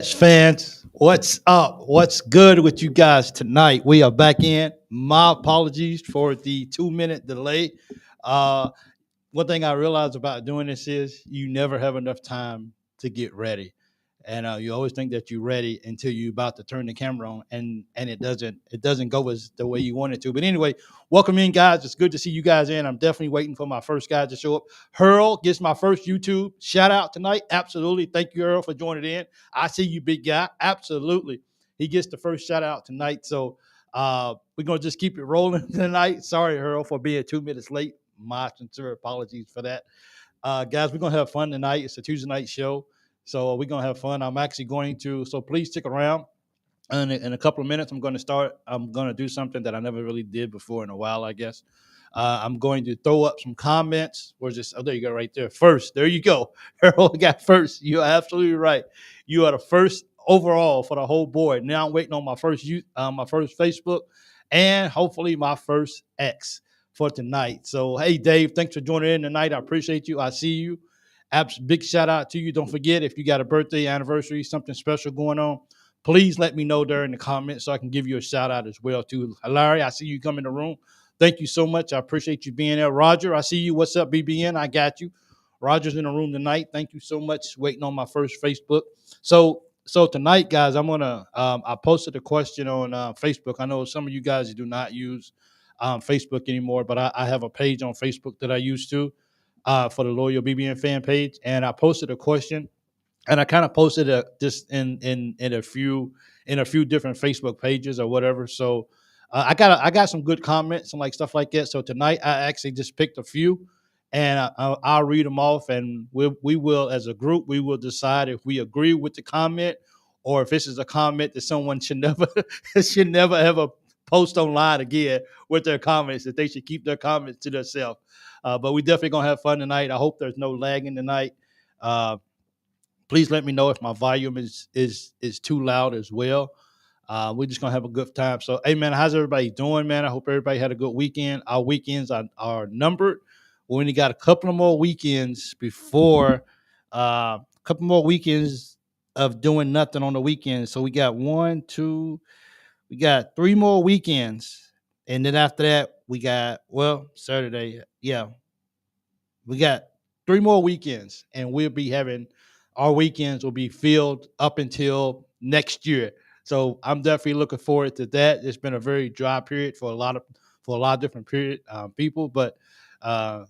Fans, what's up? What's good with you guys tonight? We are back in. My apologies for the 2 minute delay. Uh, One thing I realized about doing this is you never have enough time to get ready, and you always think that you're ready until you're about to turn the camera on, and it doesn't go as the way you want it to. But anyway, welcome in, guys. It's good to see you guys in. I'm definitely waiting for my first guy to show up. Hurl gets my first YouTube shout out tonight. Absolutely, thank you, Hurl, for joining in. I see you, big guy. Absolutely, he gets the first shout out tonight. So we're gonna just keep it rolling tonight. Sorry, Hurl, for being 2 minutes late. My sincere apologies for that. Guys, we're going to have fun tonight. It's a Tuesday night show. So we're going to have fun. I'm actually going to, so please stick around. And in a couple of minutes, I'm going to do something that I never really did before in a while, I guess. I'm going to throw up some comments. Where's this? Oh, there you go, right there. First, there you go. Harold got first. You're absolutely right. You are the first overall for the whole board. Now I'm waiting on my first Facebook, and hopefully my first X for tonight. So, hey, Dave, thanks for joining in tonight. I appreciate you. I see you. Big shout out to you. Don't forget, if you got a birthday, anniversary, something special going on, please let me know there in the comments so I can give you a shout out as well too. Larry, I see you come in the room. Thank you so much. I appreciate you being there. Roger, I see you. What's up, BBN? I got you. Roger's in the room tonight. Thank you so much. Waiting on my first Facebook. So tonight, guys, I'm gonna. I posted a question on Facebook. I know some of you guys do not use Facebook anymore, but I have a page on Facebook that I used to for the Loyal BBN fan page, and I posted a question, and I kind of posted it just in a few different Facebook pages or whatever. So I got some good comments and like stuff like that. So tonight I actually just picked a few, and I'll read them off, and we will, as a group, we will decide if we agree with the comment or if this is a comment that someone should never should never ever post online again with their comments, that they should keep their comments to themselves. But we definitely gonna have fun tonight. I hope there's no lagging tonight. Uh, Please let me know if my volume is too loud as well. We're just gonna have a good time. So, hey man, how's everybody doing, man? I hope everybody had a good weekend. Our weekends are numbered. We only got a couple of more weekends before a couple more weekends of doing nothing on the weekends. So we got we got three more weekends, and then after that we got Saturday. Yeah, we got three more weekends, and we'll be having our weekends will be filled up until next year. So I'm definitely looking forward to that. It's been a very dry period for a lot of different people, but uh,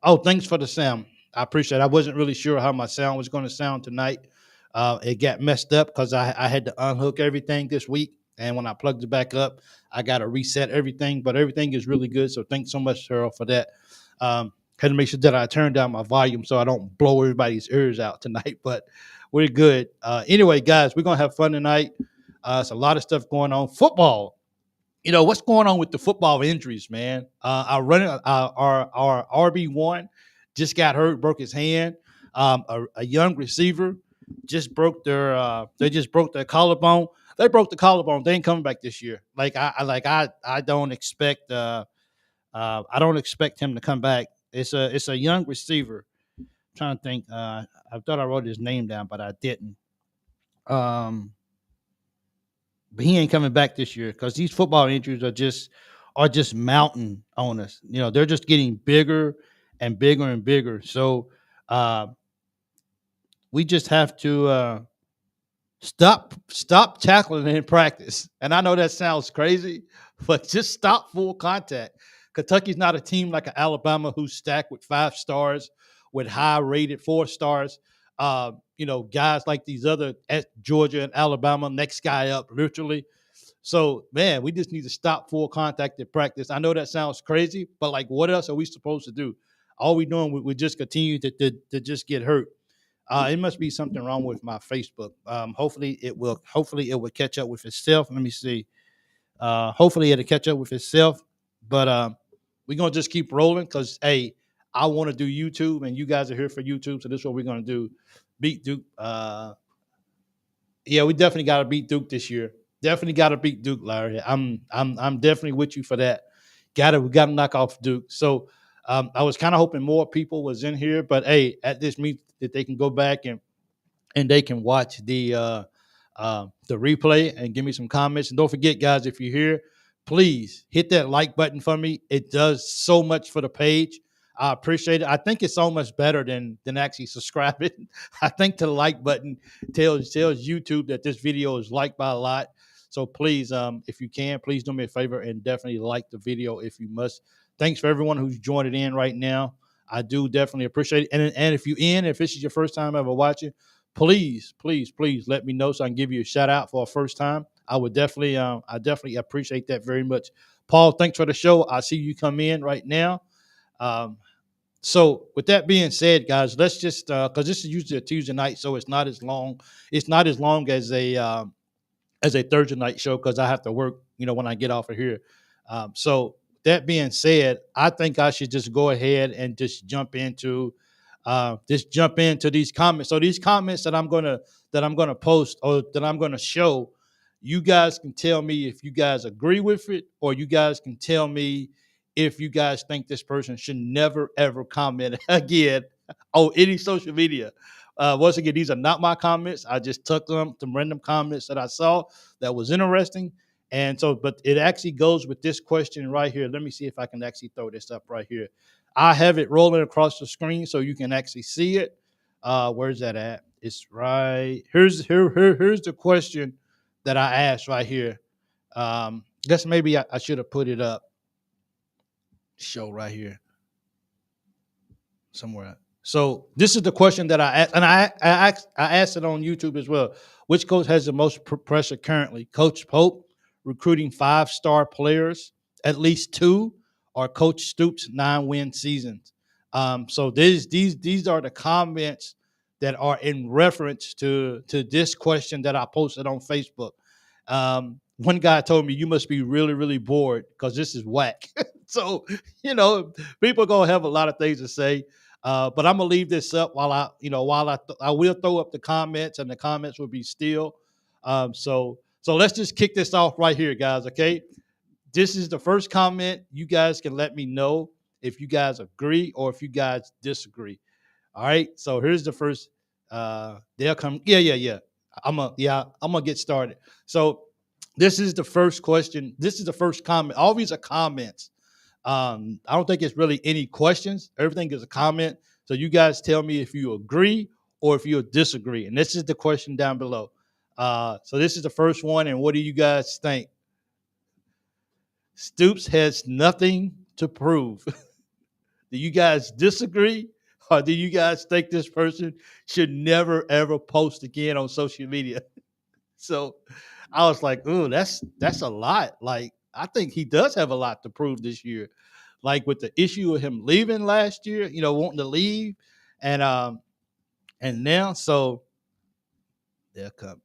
oh, thanks for the sound. I appreciate it. I wasn't really sure how my sound was going to sound tonight. It got messed up because I had to unhook everything this week. And when I plugged it back up, I got to reset everything. But everything is really good. So thanks so much, Cheryl, for that. Had to make sure that I turn down my volume so I don't blow everybody's ears out tonight. But we're good. Anyway, guys, we're going to have fun tonight. It's a lot of stuff going on. Football, what's going on with the football injuries, man. Our RB1 just got hurt, broke his hand. A young receiver just broke they just broke their collarbone. They broke the collarbone. They ain't coming back this year. I don't expect I don't expect him to come back. It's a young receiver. I'm trying to think. I thought I wrote his name down, but I didn't. Um, but he ain't coming back this year because these football injuries are just mounting on us. They're just getting bigger and bigger and bigger. So uh, we just have to stop tackling in practice. And I know that sounds crazy, but just stop full contact. Kentucky's not a team like an Alabama who's stacked with 5 stars, with high rated 4 stars. Guys like these other at Georgia and Alabama, next guy up, literally. So, man, we just need to stop full contact in practice. I know that sounds crazy, but like, what else are we supposed to do? All we doing, we just continue to just get hurt. It must be something wrong with my Facebook. Hopefully it will. Hopefully it will catch up with itself. Let me see. Hopefully it'll catch up with itself. But we're gonna just keep rolling because hey, I want to do YouTube, and you guys are here for YouTube, so this is what we're gonna do. Beat Duke. Yeah, we definitely got to beat Duke this year. Definitely got to beat Duke, Larry. I'm definitely with you for that. We got to knock off Duke. So I was kind of hoping more people was in here, but hey, at this meet that they can go back and they can watch the replay and give me some comments. And don't forget, guys, if you're here, please hit that like button for me. It does so much for the page. I appreciate it. I think it's so much better than actually subscribing. I think the like button tells YouTube that this video is liked by a lot. So please, if you can, please do me a favor and definitely like the video if you must. Thanks for everyone who's joining in right now. I do definitely appreciate it. And if this is your first time ever watching, please, please, please let me know so I can give you a shout out for a first time. I definitely appreciate that very much. Paul, thanks for the show. I see you come in right now. Um, so with that being said, guys, let's just because this is usually a Tuesday night, so it's not as long. It's not as long as a Thursday night show because I have to work, when I get off of here. So that being said, I think I should just go ahead and just jump into these comments. So these comments that I'm gonna post or that I'm gonna show, you guys can tell me if you guys agree with it, or you guys can tell me if you guys think this person should never ever comment again on any social media. Once again, these are not my comments. I just took them some random comments that I saw that was interesting. And so, but it actually goes with this question right here. Let me see if I can actually throw this up right here. I have it rolling across the screen so you can actually see it. Where's that at? It's right here's the question that I asked right here. Guess maybe I should have put it up. Show right here somewhere. So this is the question that I asked, and I asked it on YouTube as well. Which coach has the most pressure currently? Coach Pope recruiting 5-star players, at least 2, or Coach Stoops 9-win seasons. So these are the comments that are in reference to this question that I posted on Facebook. One guy told me, you must be really, really bored because this is whack. So, people are going to have a lot of things to say. But I'm gonna leave this up while I will throw up the comments, and the comments will be still. So let's just kick this off right here, guys. Okay, this is the first comment. You guys can let me know if you guys agree or if you guys disagree. All right. So here's the first. They'll come. Yeah. I'm gonna get started. So this is the first question. This is the first comment. All these are comments. I don't think it's really any questions. Everything is a comment. So you guys tell me if you agree or if you disagree. And this is the question down below. So this is the first one. And what do you guys think? Stoops has nothing to prove. Do you guys disagree? Or do you guys think this person should never, ever post again on social media? So I was like, ooh, that's a lot. Like, I think he does have a lot to prove this year. Like with the issue of him leaving last year, wanting to leave, and now, so they'll come.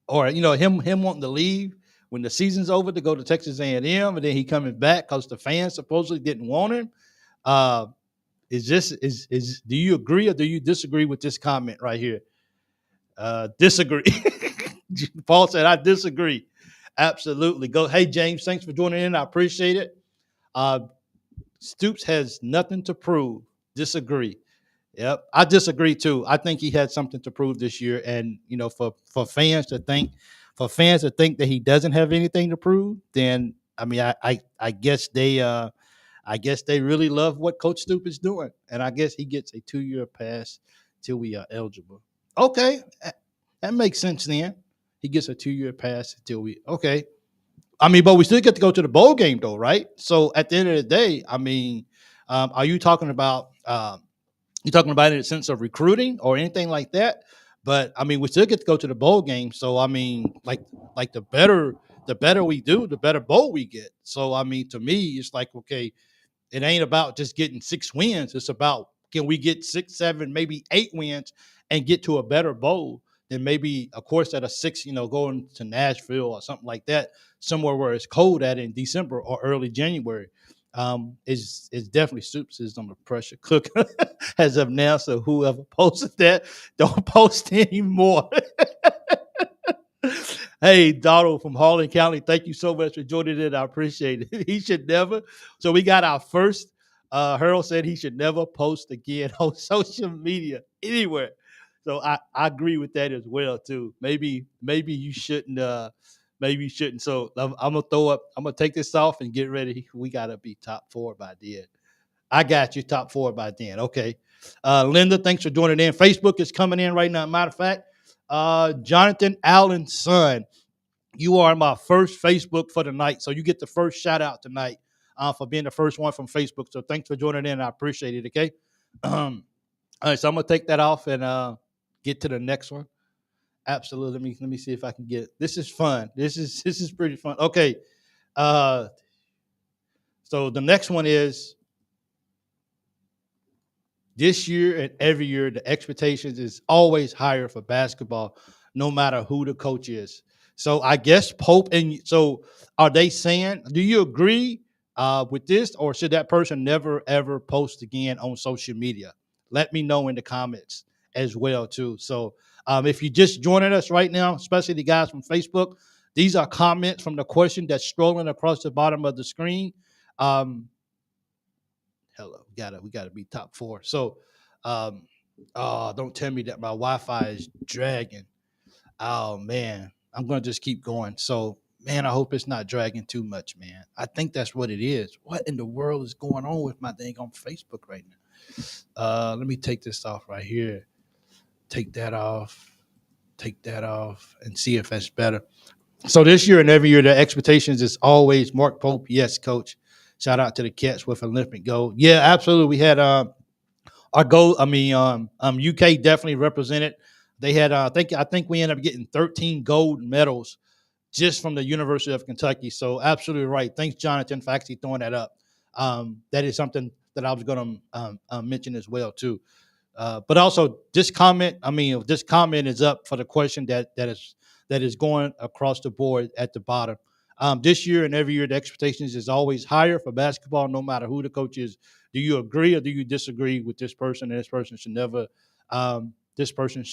Or him wanting to leave when the season's over to go to Texas A&M, and then he coming back because the fans supposedly didn't want him. Do you agree or do you disagree with this comment right here? Disagree. Paul said, I disagree. Absolutely. Go. Hey, James, thanks for joining in. I appreciate it. Stoops has nothing to prove. Disagree. Yep. I disagree too. I think he had something to prove this year. And, for fans to think that he doesn't have anything to prove, then I mean, I guess they really love what Coach Stoops is doing. And I guess he gets a 2-year pass till we are eligible. Okay. That makes sense then. He gets a 2-year pass until okay. I mean, but we still get to go to the bowl game though, right? So at the end of the day, I mean, are you talking about in the sense of recruiting or anything like that? But I mean, we still get to go to the bowl game. So I mean, like the better we do, the better bowl we get. So I mean, to me, it's like, okay, it ain't about just getting 6 wins. It's about, can we get 6, 7, maybe 8 wins and get to a better bowl than maybe, of course, at a 6, going to Nashville or something like that, somewhere where it's cold at in December or early January. Is definitely Stoops is under pressure. Cook as of now. So whoever posted that, don't post anymore. Hey, Donald from Harlan County, thank you so much for joining in. I appreciate it. He should never. So we got our first. Harold said he should never post again on social media anywhere. So I agree with that as well too. Maybe you shouldn't. Maybe you shouldn't. So I'm gonna throw up. I'm gonna take this off and get ready. We gotta be top four by then. I got you top four by then. Okay. Linda, thanks for joining in. Facebook is coming in right now. Matter of fact, Jonathan Allen's son, you are my first Facebook for the night. So you get the first shout out tonight for being the first one from Facebook. So thanks for joining in. I appreciate it. Okay. All right. So I'm going to take that off and get to the next one. Absolutely. Let me see if I can get it. This is fun. This is pretty fun. Okay. Uh, so the next one is this year and every year, the expectations is always higher for basketball, no matter who the coach is. So I guess Pope and so are they saying? Do you agree with this, or should that person never ever post again on social media? Let me know in the comments as well too. So if you're just joining us right now, especially the guys from Facebook, these are comments from the question that's scrolling across the bottom of the screen. Um, Hello, we gotta be top four. So, um, oh, don't tell me that my Wi-Fi is dragging. Oh man, I'm gonna just keep going. So, man, I hope it's not dragging too much, man. I think that's what it is. What in the world is going on with my thing on Facebook right now? Let me take this off right here. Take that off. Take that off, and see if that's better. So this year and every year, the expectations is always Mark Pope. Yes, coach. Shout out to the Cats with Olympic gold. Yeah, absolutely. We had our gold. I mean, UK definitely represented. They had, I think we ended up getting 13 gold medals just from the University of Kentucky. So absolutely right. Thanks, Jonathan, for actually throwing that up. That is something that I was going to mention as well too. But also, this comment is up for the question that is going across the board at the bottom. This year and every year, the expectations is always higher for basketball, no matter who the coach is. Do you agree or do you disagree with this person? And this person should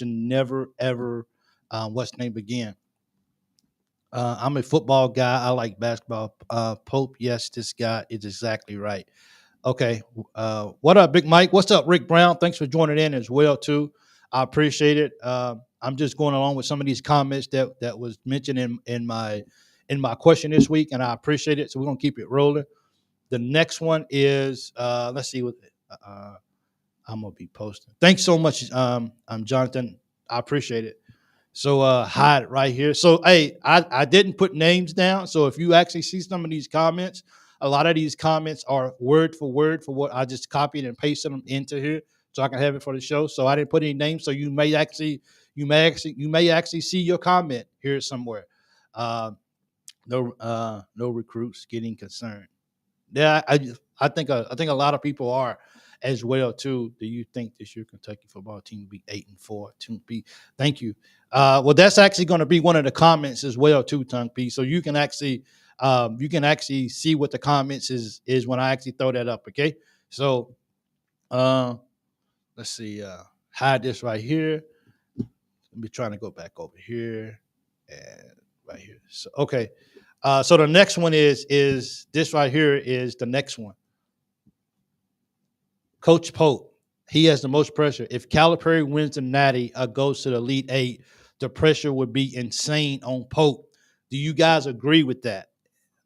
never ever, what's name again? I'm a football guy. I like basketball. Pope, yes, this guy is exactly right. Okay. What up, Big Mike? What's up, Rick Brown? Thanks for joining in as well too. I appreciate it. I'm just going along with some of these comments that was mentioned in my question this week, and I appreciate it. So we're gonna keep it rolling. The next one is let's see what I'm gonna be posting. Thanks so much, I'm Jonathan. I appreciate it. So hide it right here. So hey, I didn't put names down. So if you actually see some of these comments, a lot of these comments are word for word for what I just copied and pasted them into here so I can have it for the show. So I didn't put any names. So you may actually see your comment here somewhere. Uh, no recruits getting concerned. Yeah, I think a lot of people are as well too. Do you think this year Kentucky football team will be 8-4? To be, thank you. Well, that's actually going to be one of the comments as well too, Tongue P. So you can actually see what the comments is when I actually throw that up. Okay, so uh, let's see. Hide this right here. Let me trying to go back over here and right here. So okay. So the next one is this right here is the next one. Coach Pope, he has the most pressure. If Calipari wins the Natty or goes to the Elite Eight, the pressure would be insane on Pope. Do you guys agree with that?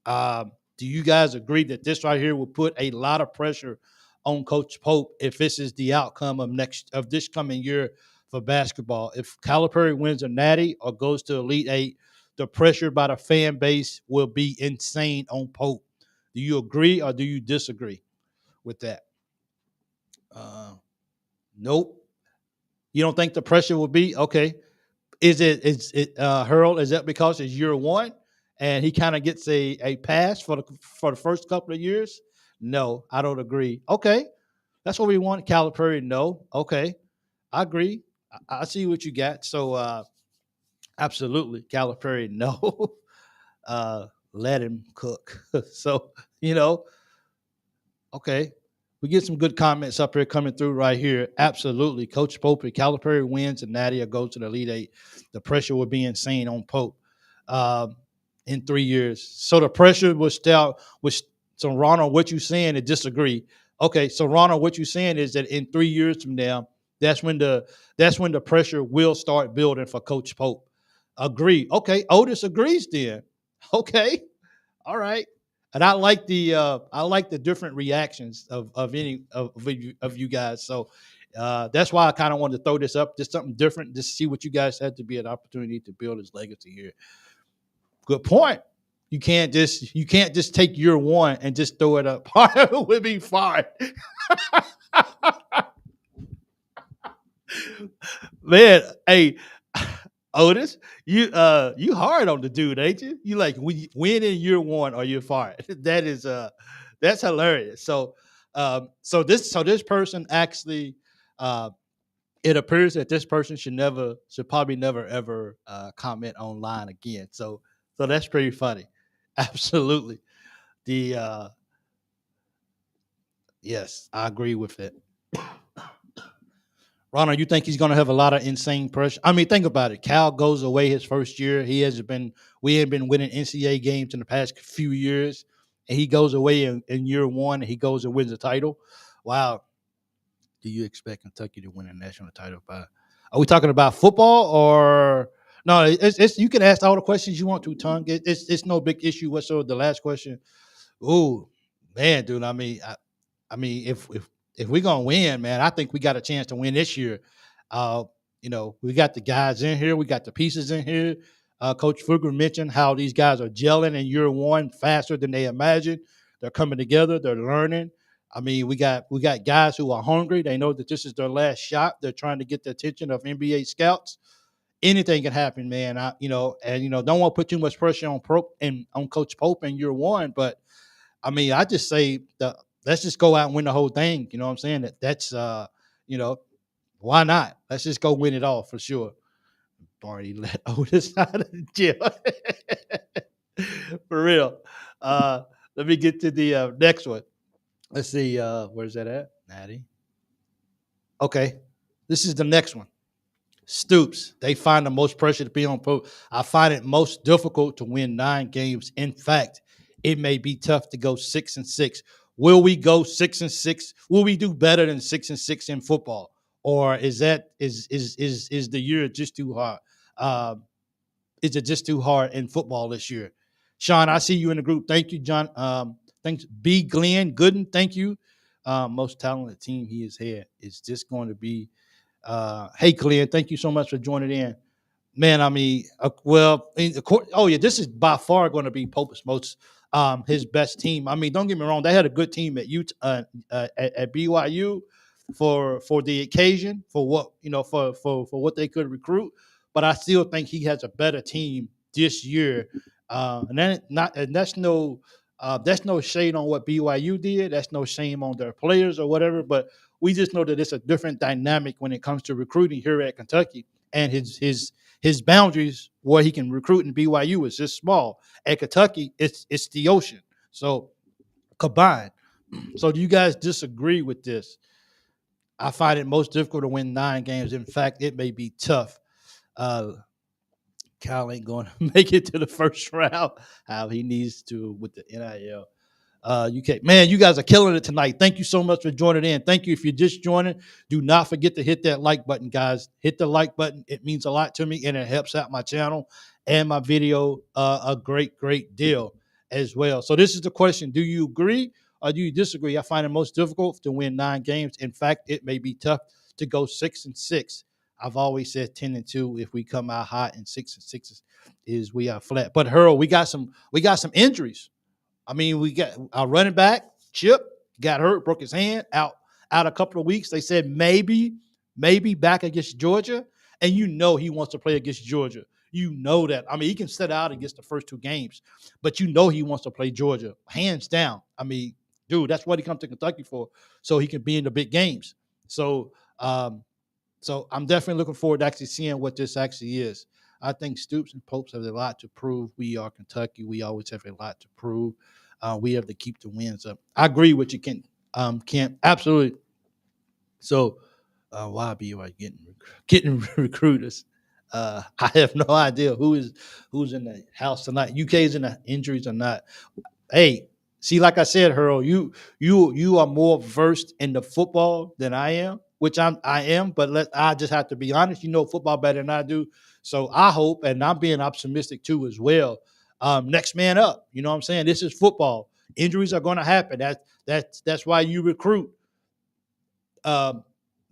Do you guys agree that this right here will put a lot of pressure on Coach Pope if this is the outcome of this coming year for basketball? If Calipari wins a Natty or goes to Elite Eight, the pressure by the fan base will be insane on Pope. Do you agree or do you disagree with that? Uh, Nope. You don't think the pressure will be okay? Is it Hurl? Is that because it's year one and he kind of gets a pass for the first couple of years? No, I don't agree. Okay, that's what we want. Calipari, no. Okay, I agree. I see what you got. So absolutely, Calipari, no. Let him cook. So you know, okay. We get some good comments up here coming through right here. Absolutely. Coach Pope, if Calipari wins and Nadia goes to the Elite Eight, the pressure will be insane on Pope um, in 3 years. So the pressure was still was so Ronald, what you saying to disagree. Okay, so Ronald, what you saying is that in 3 years from now, that's when the pressure will start building for Coach Pope. Agree. Okay, Otis agrees then. Okay, all right. And I like the different reactions of you guys. So that's why I kind of wanted to throw this up, just something different, just see what you guys had to be an opportunity to build his legacy here. Good point. You can't just take year one and just throw it up. It would be fine. Man, hey, Otis, you hard on the dude, ain't you? You like win in year one or you're fired. That is that's hilarious. So this person actually it appears that this person should probably never ever comment online again. So that's pretty funny. Absolutely. The yes, I agree with it. Ronald, you think he's going to have a lot of insane pressure? I mean, think about it. Cal goes away his first year. We had been winning NCAA games in the past few years, and he goes away in year one, and he goes and wins the title. Wow. Do you expect Kentucky to win a national title by? Are we talking about football or no? It's you can ask all the questions you want to, Tongue. It's no big issue whatsoever. The last question. Ooh, man, dude. I mean, if we're gonna win, man, I think we got a chance to win this year. Uh, we got the guys in here, we got the pieces in here. Coach Fugger mentioned how these guys are gelling in year one faster than they imagined. They're coming together, they're learning. I mean, we got guys who are hungry. They know that this is their last shot. They're trying to get the attention of NBA scouts. Anything can happen, man. Don't want to put too much pressure on on Coach Pope in year one, but I mean, I just say let's just go out and win the whole thing. You know what I'm saying? You know, why not? Let's just go win it all for sure. Barney let Otis out of jail. For real. Let me get to the next one. Let's see. Where's that at? Natty. Okay. This is the next one. Stoops. They find the most pressure to be on Pope. I find it most difficult to win 9 games. In fact, it may be tough to go 6-6. Will we go 6-6? Will we do better than 6-6 in football, or is the year just too hard? Is it just too hard in football this year? Sean, I see you in the group. Thank you, John. Thanks, B. Glenn Gooden. Thank you. Most talented team he has had. It's just going to be. Hey, Glenn, thank you so much for joining in. Man, I mean, this is by far going to be Pope's most his best team. I mean, don't get me wrong, they had a good team at at BYU for the occasion, for what for what they could recruit. But I still think he has a better team this year. That's no shade on what BYU did. That's no shame on their players or whatever. But we just know that it's a different dynamic when it comes to recruiting here at Kentucky, and his boundaries where he can recruit in BYU is just small. At Kentucky, it's the ocean. So combined. So do you guys disagree with this? I find it most difficult to win 9 games. In fact, it may be tough. Cal ain't going to make it to the first round. How he needs to with the NIL. Man, you guys are killing it tonight. Thank you so much for joining in. Thank you. If you're just joining, do not forget to hit that like button, guys. Hit the like button. It means a lot to me, and it helps out my channel and my video a great deal as well. So this is the question. Do you agree or do you disagree? I find it most difficult to win 9 games. In fact, it may be tough to go 6-6. I've always said 10-2 if we come out hot, and 6-6 is we are flat. But Harold, we got some injuries. I mean, we got our running back, Chip, got hurt, broke his hand, out a couple of weeks. They said maybe back against Georgia. And he wants to play against Georgia. You know that. I mean, he can sit out against the first 2 games, but he wants to play Georgia, hands down. I mean, dude, that's what he comes to Kentucky for, so he can be in the big games. So I'm definitely looking forward to actually seeing what this actually is. I think Stoops and Popes have a lot to prove. We are Kentucky. We always have a lot to prove. We have to keep the wins up. I agree with you, Kent. Absolutely. So, why be you getting recruiters? I have no idea who's in the house tonight. UK's in the injuries or not. Hey, see, like I said, Harold, you are more versed in the football than I am. which I am, but I just have to be honest. You know football better than I do, so I hope, and I'm being optimistic too as well. Next man up. You know what I'm saying? This is football. Injuries are going to happen. That's why you recruit uh,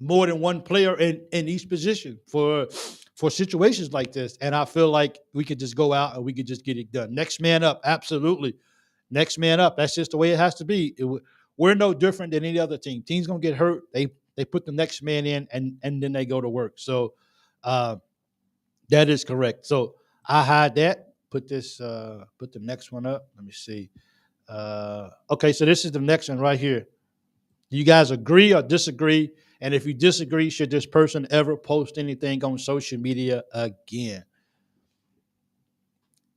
more than one player in each position for situations like this. And I feel like we could just go out and we could just get it done. Next man up, absolutely. Next man up. That's just the way it has to be. We're no different than any other team. Teams gonna get hurt. They put the next man in and then they go to work. So uh, that is correct. So I hide that. Put the next one up. Let me see. Okay, so this is the next one right here. Do you guys agree or disagree? And if you disagree, should this person ever post anything on social media again?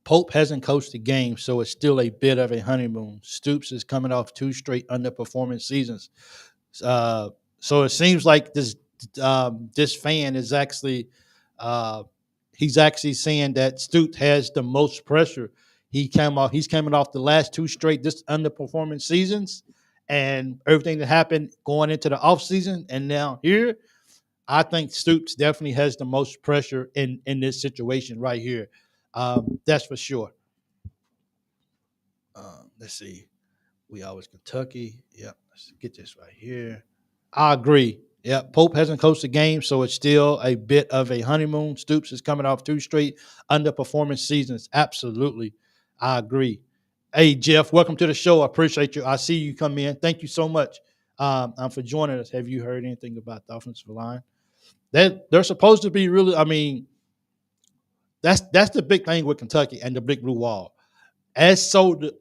Pope hasn't coached the game, so it's still a bit of a honeymoon. Stoops is coming off two straight underperforming seasons. Uh, so it seems like this fan is actually uh, he's actually saying that Stoops has the most pressure. He's coming off the last two straight this underperforming seasons and everything that happened going into the offseason and now here. I think Stoops definitely has the most pressure in this situation right here. That's for sure. Let's see. We always Kentucky. Yep. Let's get this right here. I agree. Yeah, Pope hasn't coached the game, so it's still a bit of a honeymoon. Stoops is coming off two straight underperforming seasons. Absolutely. I agree. Hey, Jeff, welcome to the show. I appreciate you. I see you come in. Thank you so much for joining us. Have you heard anything about the offensive line? They're supposed to be really, I mean, that's the big thing with Kentucky and the Big Blue Wall. As so goes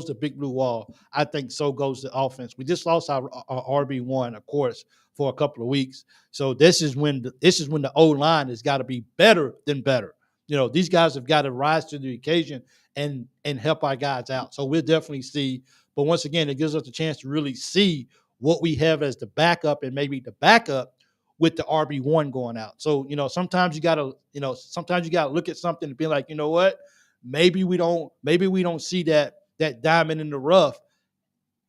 the big blue wall. I think so goes the offense. We just lost our RB1, of course, for a couple of weeks. So this is when the O line has got to be better than better. You know, these guys have got to rise to the occasion and help our guys out. So we'll definitely see. But once again, it gives us a chance to really see what we have as the backup and maybe the backup with the RB1 going out. So, sometimes you gotta look at something and be like, you know what? Maybe we don't see that diamond in the rough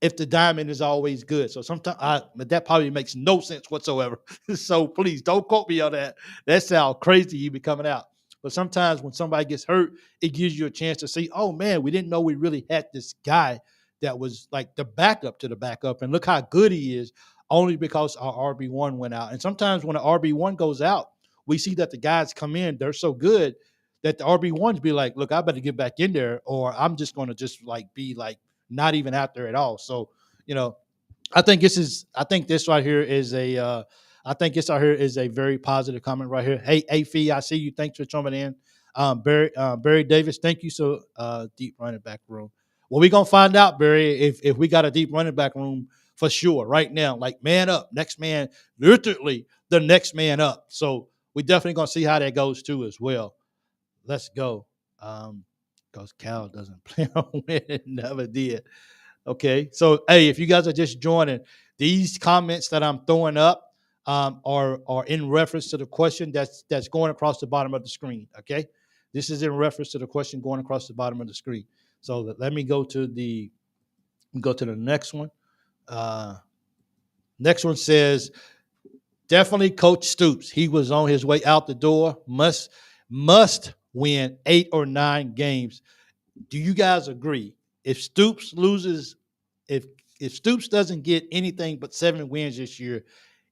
if the diamond is always good. So sometimes but that probably makes no sense whatsoever. So please don't quote me on that. That sounds crazy you be coming out. But sometimes when somebody gets hurt, it gives you a chance to see, oh man, we didn't know we really had this guy that was like the backup to the backup. And look how good he is, only because our RB1 went out. And sometimes when the RB1 goes out, we see that the guys come in, they're so good that the RB1s be like, look, I better get back in there, or I'm just gonna just like be like not even out there at all. So, you know, I think this right here is a I think this right here is a very positive comment right here. Hey, Fee, I see you. Thanks for coming in. Barry Davis, thank you. So deep running back room. Well, we're gonna find out, Barry, if we got a deep running back room for sure right now. Like man up, next man, literally the next man up. So we definitely gonna see how that goes too as well. Let's go. Because Cal doesn't plan on winning, never did. Okay. So, hey, if you guys are just joining, these comments that I'm throwing up are in reference to the question that's going across the bottom of the screen. Okay. This is in reference to the question going across the bottom of the screen. So let me go to the next one. Uh, Next one says, definitely Coach Stoops. He was on his way out the door. Must win 8 or 9 games. Do you guys agree? If Stoops loses, if Stoops doesn't get anything but 7 wins this year,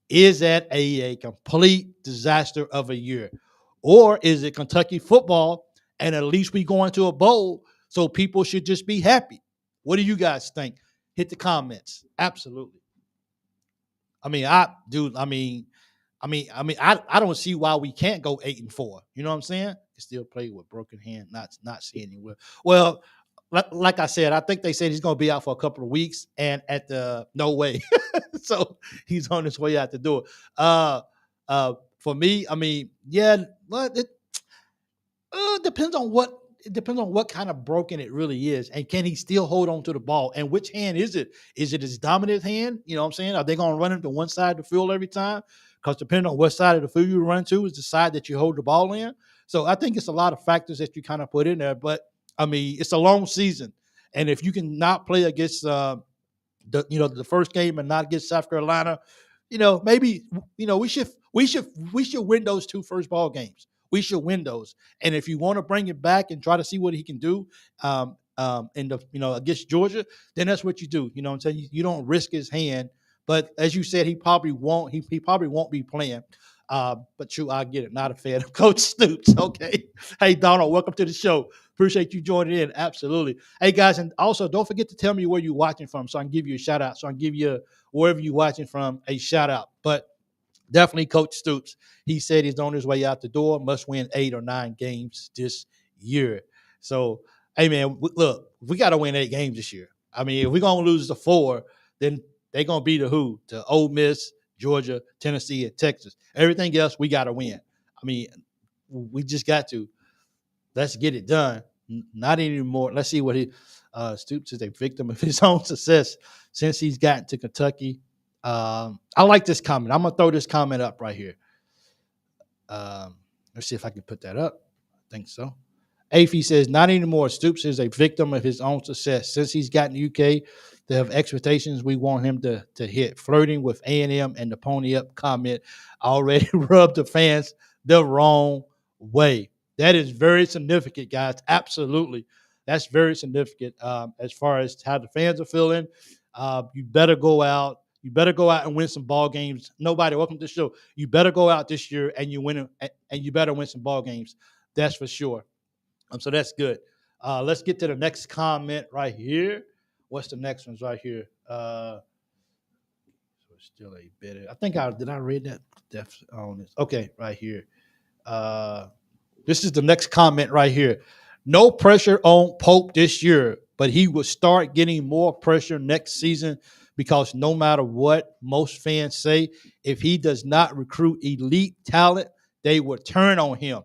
is that a complete disaster of a year? Or is it Kentucky football and at least we go into a bowl, so people should just be happy? What do you guys think? Hit the comments. Absolutely. I mean, I don't see why we can't go 8-4. You know what I'm saying? Still play with broken hand, not seeing anywhere. Well, like I said, I think they said he's going to be out for a couple of weeks, and at the no way, so he's on his way out the door. For me, I mean, yeah, but it depends on what kind of broken it really is, and can he still hold on to the ball? And which hand is it? Is it his dominant hand? You know what I'm saying? Are they going to run him to one side of the field every time? Because depending on what side of the field you run to is the side that you hold the ball in. So I think it's a lot of factors that you kind of put in there. But I mean, it's a long season, and if you can not play against the first game and not against South Carolina. Maybe we should win those two first ball games. We should win those. And if you want to bring it back and try to see what he can do, in the against Georgia, then that's what you do. You know what I'm saying? You don't risk his hand. But as you said, he probably won't. He probably won't be playing. But true, I get it. Not a fan of Coach Stoops. Okay. Hey, Donald, welcome to the show. Appreciate you joining in. Absolutely. Hey, guys, and also don't forget to tell me where you're watching from so I can give you a shout out. So I can give you wherever you're watching from a shout out. But definitely Coach Stoops. He said he's on his way out the door. Must win 8 or 9 games this year. So, hey, man, look, we got to win 8 games this year. I mean, if we're going to lose the 4, then they're going to be the who? To Ole Miss, Georgia, Tennessee, and Texas. Everything else, we got to win. I mean, we just got to. Let's get it done. Not anymore. Let's see what Stoops is a victim of his own success since he's gotten to Kentucky. I like this comment. I'm going to throw this comment up right here. Let's see if I can put that up. I think so. Afie says, not anymore. Stoops is a victim of his own success. Since he's gotten UK, they have expectations we want him to hit. Flirting with A&M and the pony up comment already rubbed the fans the wrong way. That is very significant, guys. Absolutely. That's very significant as far as how the fans are feeling. You better go out. You better go out and win some ball games. Nobody, welcome to the show. You better go out this year and you better win some ball games. That's for sure. So that's good. Let's get to the next comment right here. What's the next one's right here? So it's still a bit. I think did I read that on this? Okay, right here. This is the next comment right here. No pressure on Pope this year, but he will start getting more pressure next season because no matter what most fans say, if he does not recruit elite talent, they will turn on him.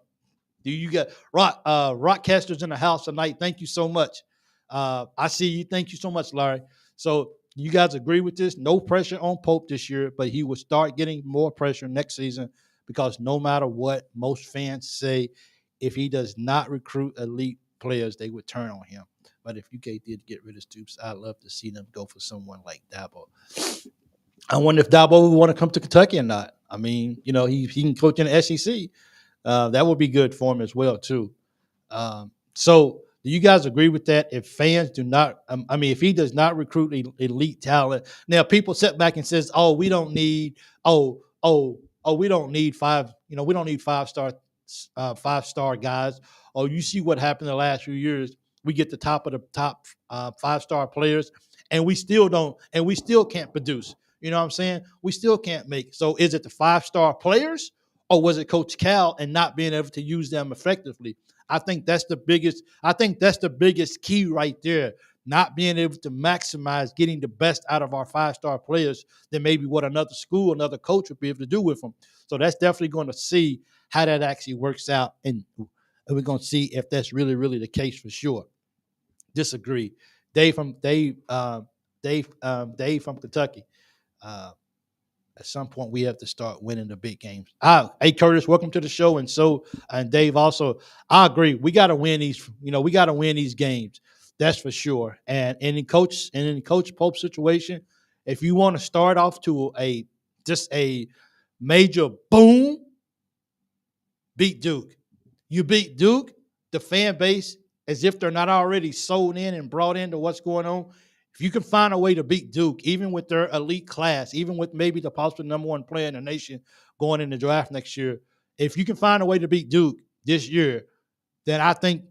Do you get Rockcasters in the house tonight? Thank you so much. I see you. Thank you so much, Larry. So you guys agree with this? No pressure on Pope this year, but he will start getting more pressure next season because no matter what most fans say, if he does not recruit elite players, they would turn on him. But if UK did get rid of Stoops, I'd love to see them go for someone like Dabo. I wonder if Dabo would want to come to Kentucky or not. I mean, he can coach in the SEC. That would be good for him as well, too. So do you guys agree with that? If fans do not, if he does not recruit elite talent, now people sit back and says, "Oh, we don't need, we don't need we don't need five-star guys." Oh, you see what happened the last few years? We get the top of the top 5-star players, and we still can't produce. You know what I'm saying? We still can't make. So is it the 5-star players? Or was it Coach Cal and not being able to use them effectively? I think that's the biggest key right there. Not being able to maximize getting the best out of our 5-star players than maybe what another school, another coach would be able to do with them. So that's definitely going to see how that actually works out. And we're going to see if that's really, really the case for sure. Disagree. Dave from Kentucky. At some point, we have to start winning the big games. Hey, Curtis, welcome to the show. And Dave also, I agree. We got to win these. We got to win these games. That's for sure. And in Coach Pope situation, if you want to start off to a major boom, beat Duke. You beat Duke, the fan base, as if they're not already sold in and brought into what's going on. If you can find a way to beat Duke, even with their elite class, even with maybe the possible number 1 player in the nation going in the draft next year, if you can find a way to beat Duke this year, then I think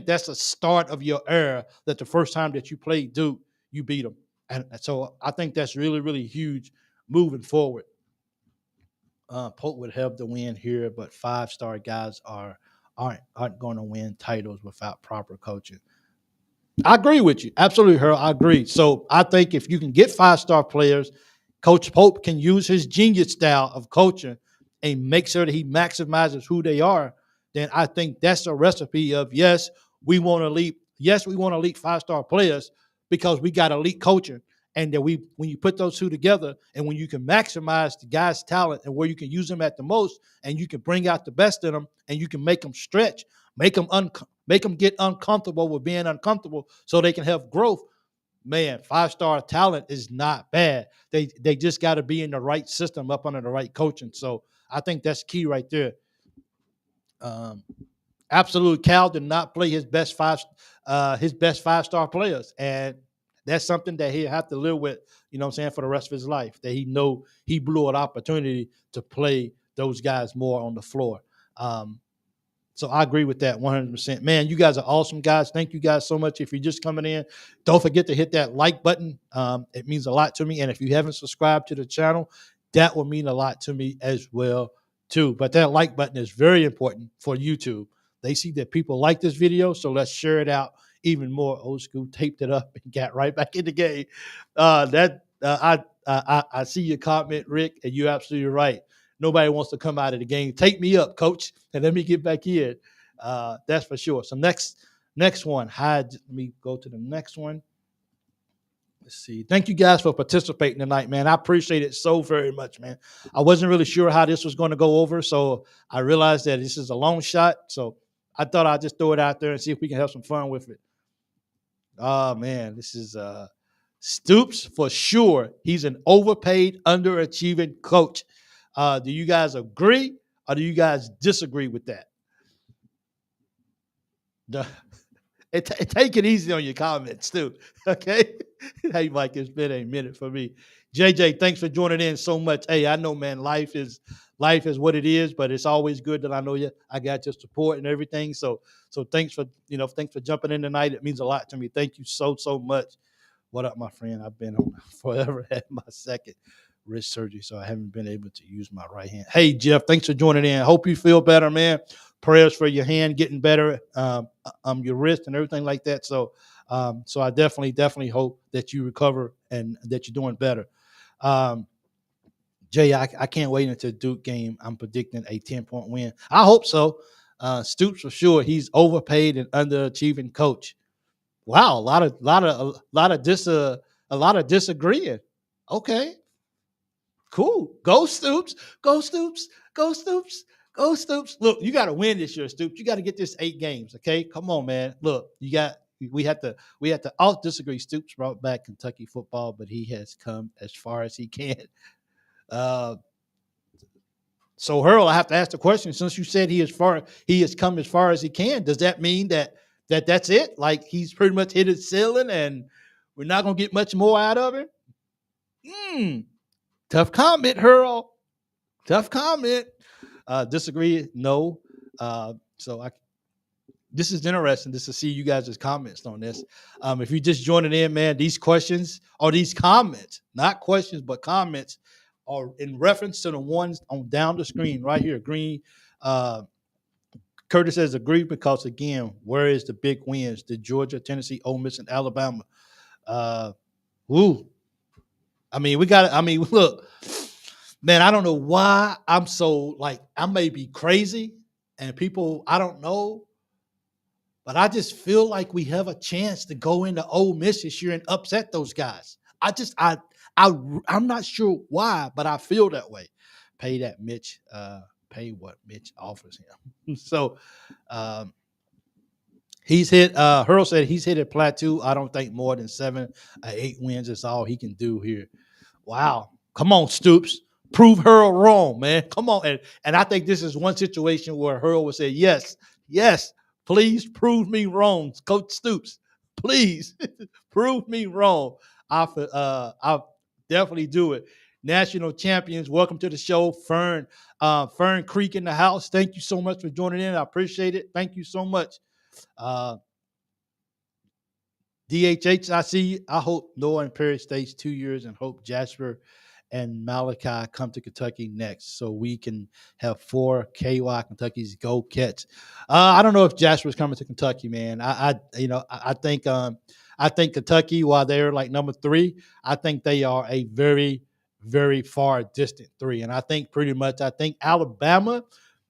that's a start of your era, that the first time that you played Duke, you beat them. And so I think that's really, really huge moving forward. Pope would help to win here, but 5-star guys aren't going to win titles without proper coaching. I agree with you. Absolutely, Harold. I agree. So I think if you can get 5-star players, Coach Pope can use his genius style of coaching and make sure that he maximizes who they are, then I think that's a recipe of, yes, we want elite 5-star players because we got elite coaching. And that when you put those two together and when you can maximize the guy's talent and where you can use them at the most and you can bring out the best in them and you can make them stretch, make them get uncomfortable with being uncomfortable so they can have growth, man, 5-star talent is not bad. They just got to be in the right system, up under the right coaching. So I think that's key right there. Um, Absolute Cal did not play his best 5-star players, and that's something that he'll have to live with. You know what I'm saying, for the rest of his life. That he blew an opportunity to play those guys more on the floor. So I agree with that 100%. Man, you guys are awesome guys. Thank you guys so much. If you're just coming in, don't forget to hit that like button. It means a lot to me. And if you haven't subscribed to the channel, that will mean a lot to me as well, too. But that like button is very important for YouTube. They see that people like this video, so let's share it out even more. Old school taped it up and got right back in the game. I see your comment, Rick, and you're absolutely right. Nobody wants to come out of the game. Take me up, coach, and let me get back in. That's for sure. So next one. Let me go to the next one. Let's see. Thank you guys for participating tonight, man. I appreciate it so very much, man. I wasn't really sure how this was going to go over, so I realized that this is a long shot. So I thought I'd just throw it out there and see if we can have some fun with it. Oh, man, this is Stoops for sure. He's an overpaid, underachieving coach. Do you guys agree or do you guys disagree with that? Take it easy on your comments too, okay? Hey, Mike, it's been a minute for me. JJ, thanks for joining in so much. Hey, I know, man, life is what it is, but it's always good that I know you. I got your support and everything. So thanks for jumping in tonight. It means a lot to me. Thank you so much. What up, my friend? I've been on forever, had my second wrist surgery, so I haven't been able to use my right hand. Hey, Jeff, thanks for joining in. Hope you feel better, man. Prayers for your hand getting better, your wrist and everything like that. So I definitely hope that you recover and that you're doing better. Jay, I can't wait until Duke game. I'm predicting a 10-point win. I hope so. Stoops for sure. He's overpaid and underachieving coach. Wow, a lot of disagreeing. Okay, cool. Go Stoops. Go Stoops. Go Stoops. Go Stoops. Look, you got to win this year, Stoops. You got to get this 8 games. Okay, come on, man. Look, we have to all disagree. Stoops brought back Kentucky football, but he has come as far as he can. So Harold, I have to ask the question. Since you said he has come as far as he can, does that mean that's it? Like he's pretty much hit his ceiling and we're not going to get much more out of him? Tough comment, Harold. Tough comment. Disagree? No. This is interesting just to see you guys' comments on this. If you're just joining in, man, these questions or these comments, not questions, but comments are in reference to the ones on down the screen right here. Green. Curtis says agree because, again, where is the big wins? The Georgia, Tennessee, Ole Miss, and Alabama. Look, man, I don't know why I'm so, I may be crazy and people, I don't know, but I just feel like we have a chance to go into Ole Miss this year and upset those guys. I'm not sure why, but I feel that way. Pay that Mitch, pay what Mitch offers him. So he's hit. Hurl said he's hit a plateau. I don't think more than 7 or 8 wins is all he can do here. Wow, come on, Stoops, prove Hurl wrong, man. Come on, and I think this is one situation where Hurl would say, yes, please prove me wrong, Coach Stoops. Please prove me wrong. I'll definitely do it. National champions, welcome to the show. Fern Creek in the house. Thank you so much for joining in. I appreciate it. Thank you so much. DHH, I see you. I hope Noah and Perry stays 2 years and hope Jasper and Malachi come to Kentucky next so we can have 4 KY Kentucky's go catch. I don't know if Jasper's coming to Kentucky, man. I think Kentucky, while they're like number 3, I think they are a very, very far distant 3. And I think Alabama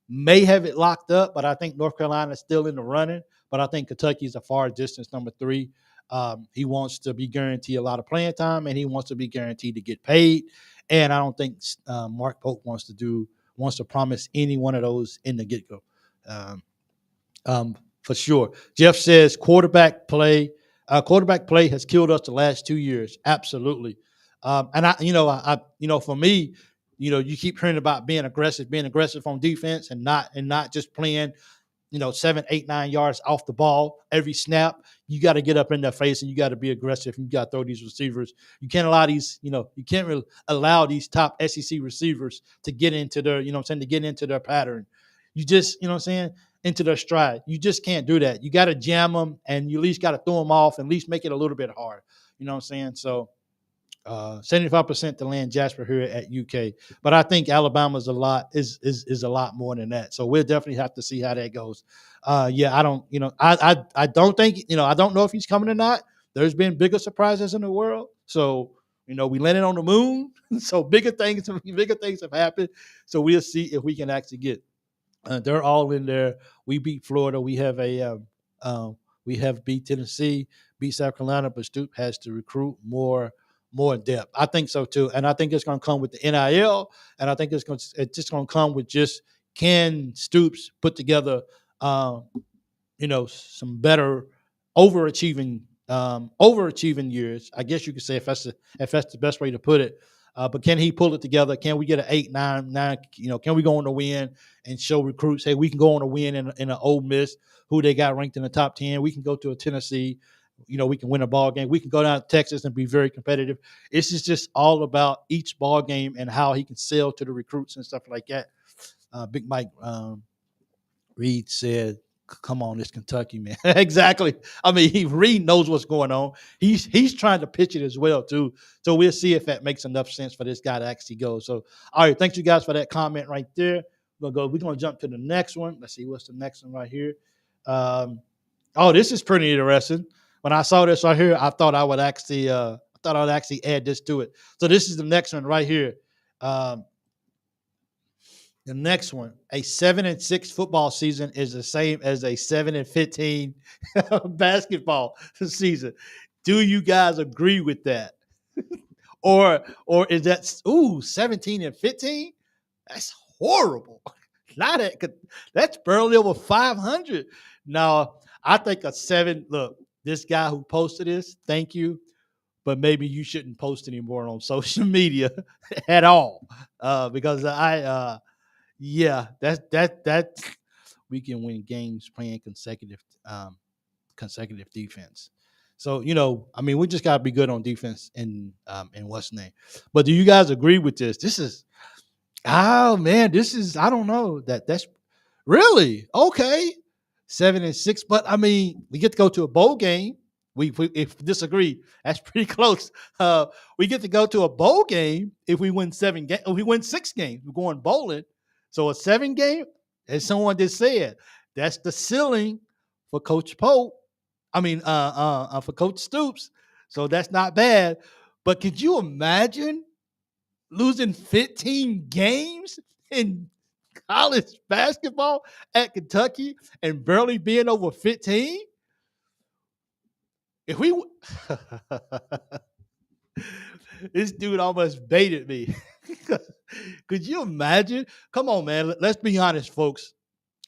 may have it locked up, but I think North Carolina is still in the running. But I think Kentucky is a far distance number 3. He wants to be guaranteed a lot of playing time, and he wants to be guaranteed to get paid. And I don't think Mark Pope wants to promise any one of those in the get-go. For sure. Jeff says quarterback play Quarterback play has killed us the last 2 years. Absolutely. And for me, you keep hearing about being aggressive on defense, and not just playing 7, 8, 9 yards off the ball every snap. You got to get up in their face and you got to be aggressive. And you got to throw these receivers. You can't allow you can't really allow these top SEC receivers to get into their, to get into their pattern. You just, into their stride. You just can't do that. You got to jam them, and you at least got to throw them off and at least make it a little bit hard. You know what I'm saying? So 75% to land Jasper here at UK, but I think Alabama's a lot more than that. So we'll definitely have to see how that goes. I don't, I don't think, I don't know if he's coming or not. There's been bigger surprises in the world. So, we landed on the moon. So bigger things have happened. So we'll see if we can actually get. They're all in there. We beat Florida. We have beat Tennessee, beat South Carolina, but Stoops has to recruit more depth. I think so too, and I think it's going to come with the NIL, and I think it's just going to come with just can Stoops put together, some better overachieving years. I guess you could say if that's the best way to put it. But can he pull it together? Can we get an 8, 9, 9? Can we go on a win and show recruits, hey, we can go on a win in an Ole Miss, who they got ranked in the top 10. We can go to a Tennessee. We can win a ball game. We can go down to Texas and be very competitive. It's just all about each ball game and how he can sell to the recruits and stuff like that. Big Mike Reed said, "Come on, it's Kentucky, man." Exactly. I mean, Reed knows what's going on. He's trying to pitch it as well too. So we'll see if that makes enough sense for this guy to actually go. So, all right, thanks you guys for that comment right there. We're gonna jump to the next one. Let's see what's the next one right here. This is pretty interesting. When I saw this right here, I thought I would actually add this to it. So this is the next one right here. The next one, a 7-6 football season is the same as a 7-15 basketball season. Do you guys agree with that? or is that 17-15? That's horrible. That's barely over 500. No, I think a 7. Look, this guy who posted this, thank you, but maybe you shouldn't post anymore on social media at all, because that we can win games playing consecutive defense. So we just gotta be good on defense and what's name. But do you guys agree with this? This is I don't know that's really okay. 7-6, but we get to go to a bowl game. We if disagree, that's pretty close. We get to go to a bowl game if we win 7 games. If we win 6 games, we're going bowling. So a 7 game, as someone just said, that's the ceiling for Coach Pope. For Coach Stoops. So that's not bad. But could you imagine losing 15 games in college basketball at Kentucky and barely being over 15? If we this dude almost baited me. Could you imagine? Come on, man. Let's be honest, folks.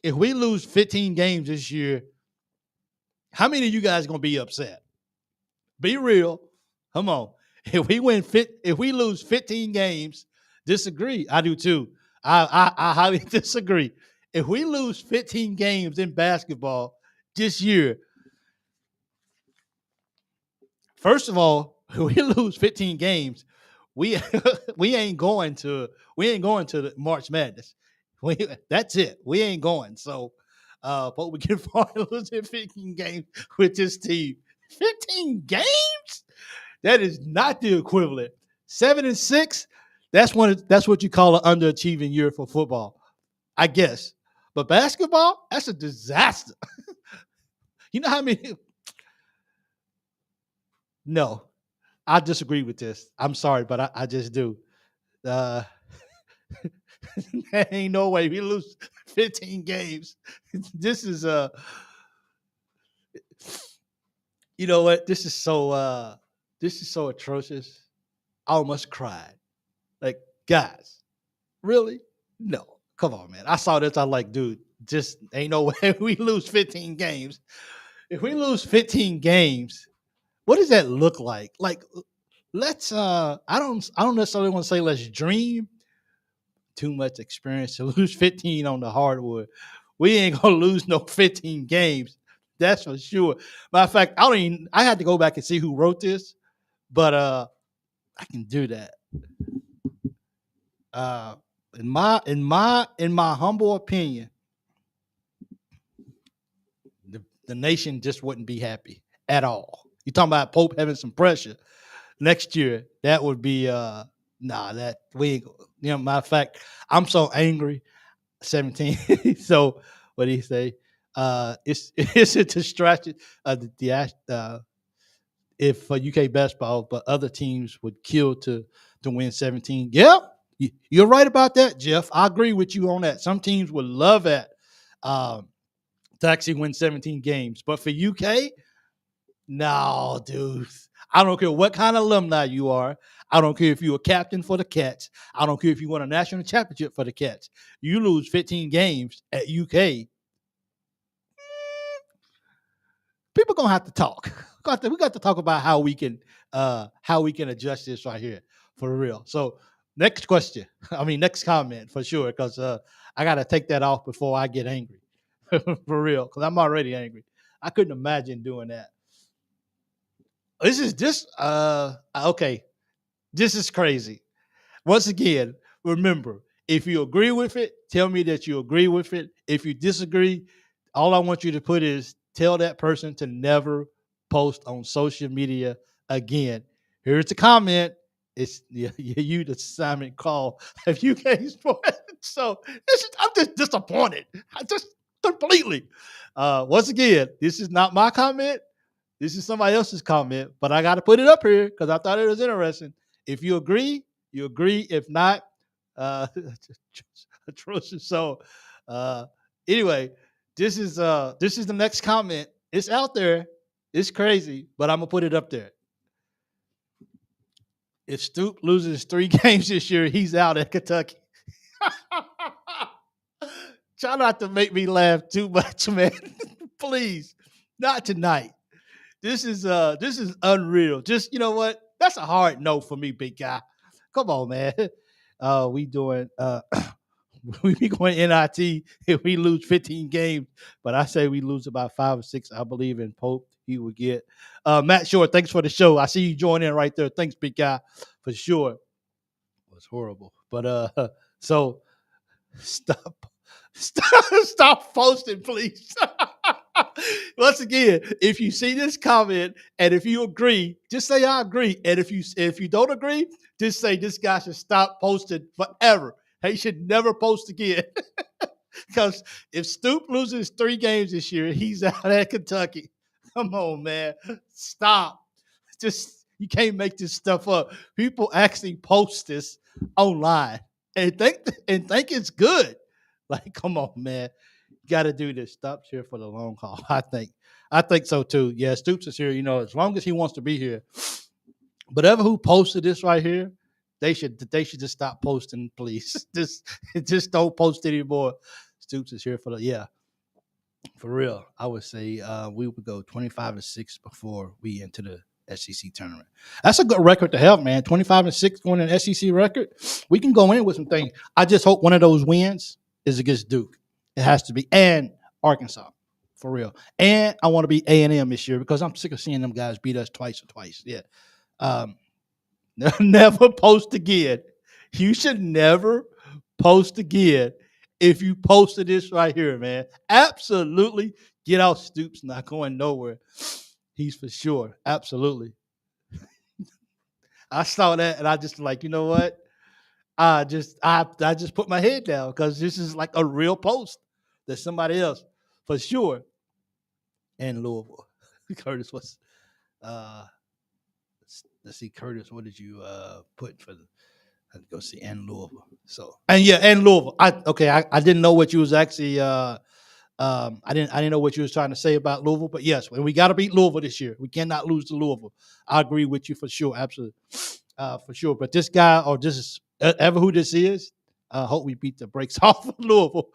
If we lose 15 games this year, how many of you guys are going to be upset? Be real. Come on. If we lose 15 games, disagree. I do too. I highly disagree. If we lose 15 games in basketball this year, first of all, if we lose 15 games, we ain't going to the March Madness. That's it. We ain't going. So, but we can finally lose 15 games with this team. 15 games? That is not the equivalent. 7-6. That's what you call an underachieving year for football, I guess. But basketball, that's a disaster. You know how many? No, I disagree with this. I'm sorry, but I just do. There ain't no way we lose 15 games. This is you know what? This is so atrocious. I almost cried. Like, guys, really? No. Come on, man. I saw this. I like, dude, just ain't no way we lose 15 games. If we lose 15 games, what does that look like? Like, let's I don't necessarily want to say let's dream. Too much experience to lose 15 on the hardwood. We ain't gonna lose no 15 games. That's for sure. Matter of fact, I had to go back and see who wrote this, but I can do that. Uh in my humble opinion, the nation just wouldn't be happy at all. You talking about Pope having some pressure next year? That would be that we ain't, matter of fact, I'm so angry. 17. So what did he say? It's a distraction. If UK basketball, but other teams would kill to win 17. Yep, you're right about that, Jeff. I agree with you on that. Some teams would love that to actually win 17 games, but for UK, no, dude. I don't care what kind of alumni you are. I don't care if you're a captain for the Cats. I don't care if you won a national championship for the Cats. You lose 15 games at UK, people gonna have to talk. We got to talk about how we can adjust this right here for real. So next question. I mean next comment for sure, because I gotta take that off before I get angry. For real, because I'm already angry. I couldn't imagine doing that. Okay. This is crazy. Once again, remember, if you agree with it, tell me that you agree with it. If you disagree, all I want you to put is tell that person to never post on social media again. Here's the comment. It's you, the Simon Call of UK Sports. So I'm just disappointed. I just completely. Once again, this is not my comment. This is somebody else's comment, but I got to put it up here because I thought it was interesting. If you agree, you agree. If not, uh, atrocious. So, uh, anyway, this is the next comment. It's out there. It's crazy, but I'm gonna put it up there. If Stoop loses 3 games this year, he's out at Kentucky. Try not to make me laugh too much, man. Please, not tonight. This is unreal. Just, you know what? That's a hard no for me, big guy. Come on, man. We doing we be going NIT if we lose 15 games, but I say we lose about 5 or 6. I believe in Pope. He would get. Matt Short, thanks for the show. I see you join in right there. Thanks, big guy, for sure. It was horrible. But so stop stop posting, please. Once again, if you see this comment and if you agree, just say I agree. And if you don't agree, just say this guy should stop posting forever. He should never post again. Because if Stoop loses 3 games this year, he's out at Kentucky. Come on, man. Stop. Just you can't make this stuff up. People actually post this online and think it's good. Like, come on, man. Got to do this. Stop's here for the long haul. I think so too. Yeah, Stoops is here. As long as he wants to be here. But ever who posted this right here, they should just stop posting, please. just don't post anymore. Stoops is here for for real. I would say we would go 25-6 before we enter the SEC tournament. That's a good record to have, man. 25-6 going an SEC record. We can go in with some things. I just hope one of those wins is against Duke. It has to be, and Arkansas, for real. And I want to beat A&M this year because I'm sick of seeing them guys beat us twice. Yeah. Never post again. You should never post again if you posted this right here, man. Absolutely get out. Stoops not going nowhere. He's for sure. Absolutely. I saw that and I just like, you know what? I just put my head down because this is like a real post that somebody else for sure. And Louisville. Curtis was let's see, Curtis, what did you put for the I had to go see and Louisville. So and Louisville. I didn't know what you was actually I didn't know what you was trying to say about Louisville, but yes, we got to beat Louisville this year. We cannot lose to Louisville. I agree with you for sure, absolutely, for sure. But this guy or this is ever who this is, hope we beat the brakes off of Louisville.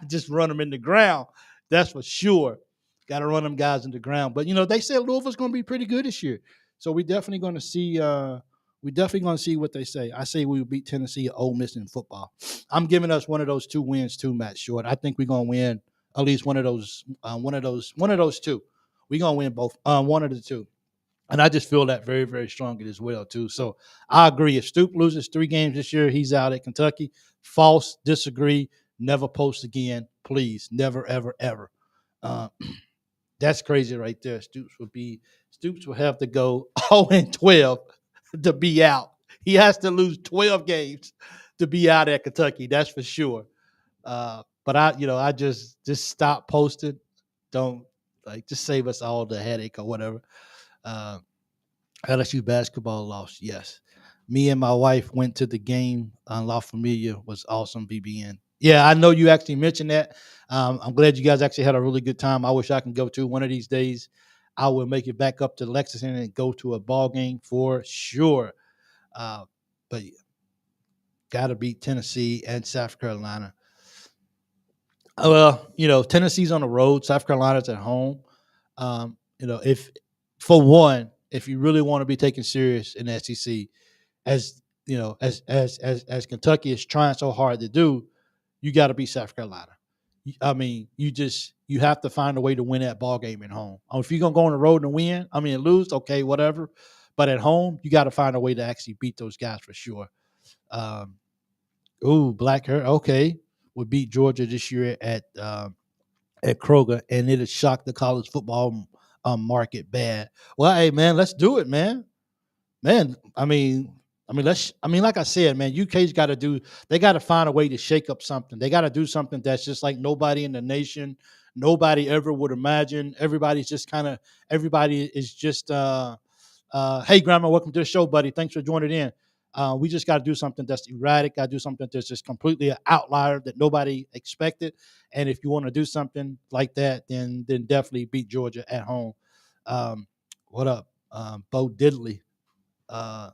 Just run them in the ground. That's for sure. Got to run them guys in the ground. But they said Louisville's going to be pretty good this year, so we definitely going to see. We definitely going to see what they say. I say we will beat Tennessee or Ole Miss in football. I'm giving us one of those 2 wins too, Matt Short. I think we're going to win at least one of those. One of those 2. We're going to win both. One of the 2. And I just feel that very, very strongly as well, too. So I agree. If Stoop loses 3 games this year, he's out at Kentucky. False, disagree, never post again. Please, never, ever, ever. Uh, that's crazy right there. Stoops will have to go 0-12 to be out. He has to lose 12 games to be out at Kentucky. That's for sure. But I just stop posting. Don't just save us all the headache or whatever. Uh, LSU basketball lost. Yes. Me and my wife went to the game on La Familia. Was awesome, BBN. Yeah, I know you actually mentioned that. I'm glad you guys actually had a really good time. I wish I can go to one of these days. I will make it back up to Lexington and go to a ball game for sure. But got to beat Tennessee and South Carolina. Well, Tennessee's on the road. South Carolina's at home. If for one, if you really want to be taken serious in the SEC, as as Kentucky is trying so hard to do, you got to beat South Carolina. I mean, you have to find a way to win that ball game at home. If you're gonna go on the road and win, lose, okay, whatever. But at home, you got to find a way to actually beat those guys for sure. Black hair, okay, we beat Georgia this year at Kroger, and it'll shock the college football market bad. Well, hey man, let's do it, man. Like I said, man, UK's got to do. They got to find a way to shake up something. They got to do something that's just like nobody in the nation, nobody ever would imagine. Everybody is just. Hey, Grandma, welcome to the show, buddy. Thanks for joining in. We just got to do something that's erratic. Got to do something that's just completely an outlier that nobody expected. And if you want to do something like that, then definitely beat Georgia at home. What up, Bo Diddley?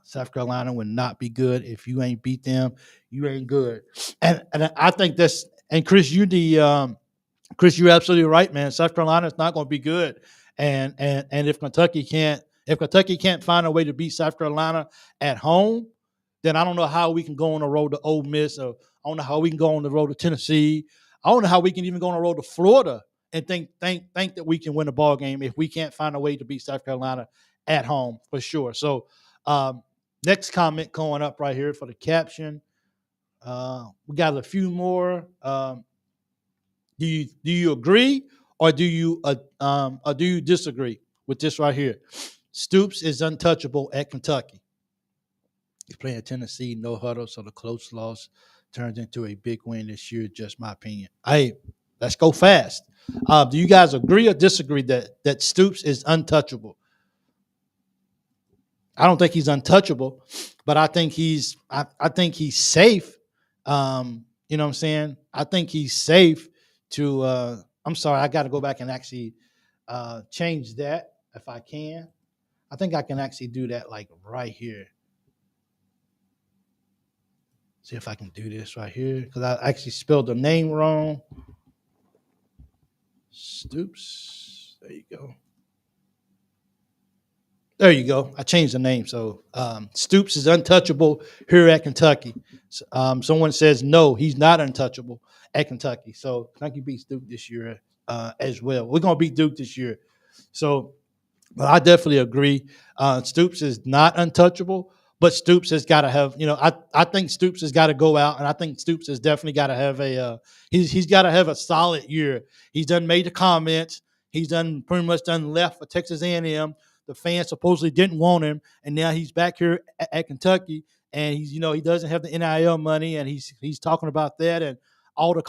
South Carolina would not be good if you ain't beat them. You ain't good. And I think that's and Chris, Chris, you're absolutely right, man. South Carolina is not going to be good. And if Kentucky can't find a way to beat South Carolina at home, then I don't know how we can go on the road to Ole Miss, or I don't know how we can go on the road to Tennessee. I don't know how we can even go on the road to Florida and think that we can win a ball game if we can't find a way to beat South Carolina at home for sure. So next comment going up right here for the caption. We got a few more. Do you agree or do you disagree with this right here? Stoops is untouchable at Kentucky. He's playing Tennessee, no huddle, so the close loss turns into a big win this year. Just my opinion. Hey, let's go fast. Do you guys agree or disagree that Stoops is untouchable? I don't think he's untouchable, but I think he's safe. You know what I'm saying? I think he's safe to I'm sorry, I got to go back and actually change that if I can. I think I can actually do that like right here. See if I can do this right here because I actually spelled the name wrong. Stoops. There you go. There you go. I changed the name. So Stoops is untouchable here at Kentucky. Someone says, no, he's not untouchable at Kentucky. So Kentucky beats Duke this year as well. We're going to beat Duke this year. So I definitely agree. Stoops is not untouchable, but Stoops has got to have, I think Stoops has got to go out, and I think Stoops has definitely got to have he's got to have a solid year. He's done made the comments. He's pretty much done left for Texas A&M. The fans supposedly didn't want him, and now he's back here at Kentucky, and he's he doesn't have the NIL money, and he's talking about that and all the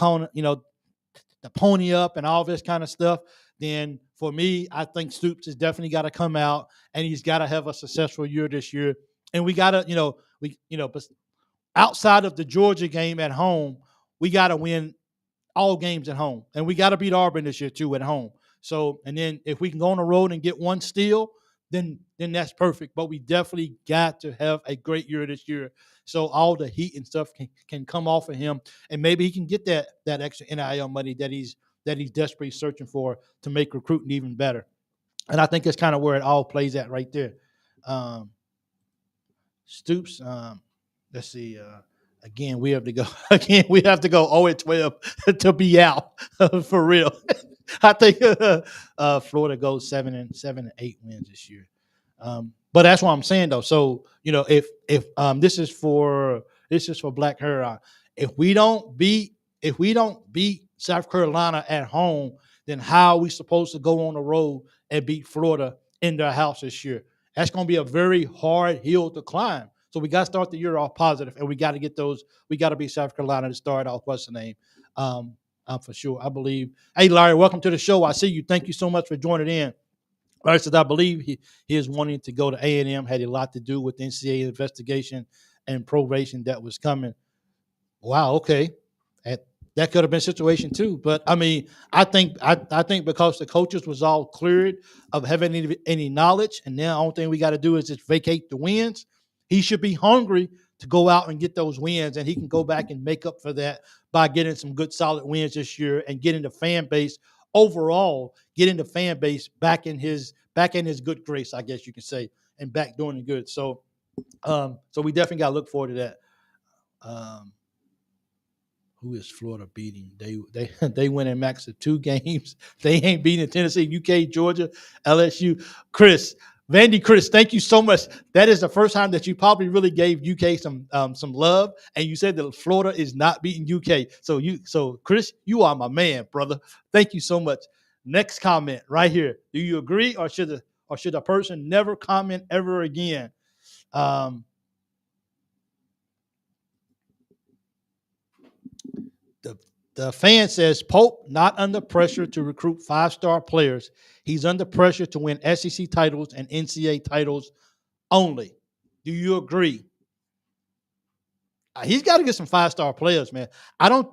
the pony up and all this kind of stuff. Then for me, I think Stoops has definitely got to come out, and he's got to have a successful year this year. And we got to but outside of the Georgia game at home, we got to win all games at home, and we got to beat Auburn this year too at home. So, and then if we can go on the road and get one steal, then that's perfect. But we definitely got to have a great year this year, so all the heat and stuff can come off of him, and maybe he can get that extra NIL money that he's that he's desperately searching for to make recruiting even better. And I think that's kind of where it all plays at right there. Um, Stoops, let's see. Again, we have to go. Again, we have to go 0-12 to be out for real. I think Florida goes 7-8 wins this year. But that's what I'm saying though. So if this is for Black Hurrah, if we don't beat South Carolina at home, then how are we supposed to go on the road and beat Florida in their house this year? That's going to be a very hard hill to climb. So we got to start the year off positive, and we got to get those. We got to beat South Carolina to start off. What's the name? For sure. I believe. Hey, Larry, welcome to the show. I see you. Thank you so much for joining in. Larry said, I believe he is wanting to go to A&M, had a lot to do with the NCAA investigation and probation that was coming. Wow, okay. That could have been a situation too. But I mean, I think because the coaches was all cleared of having any knowledge, and now the only thing we got to do is just vacate the wins. He should be hungry to go out and get those wins, and he can go back and make up for that by getting some good solid wins this year and getting the fan base overall, getting the fan base back in his good grace, I guess you can say, and back doing the good. So we definitely got to look forward to that. Who is Florida beating? They win in max of 2 games. They ain't beating Tennessee, UK, Georgia, LSU. Chris, thank you so much. That is the first time that you probably really gave UK some love, and you said that Florida is not beating UK. So Chris, you are my man, brother. Thank you so much. Next comment right here. Do you agree, or should a person never comment ever again? The fan says Pope not under pressure to recruit 5-star players. He's under pressure to win SEC titles and NCAA titles only. Do you agree? He's got to get some 5-star players, man. I don't,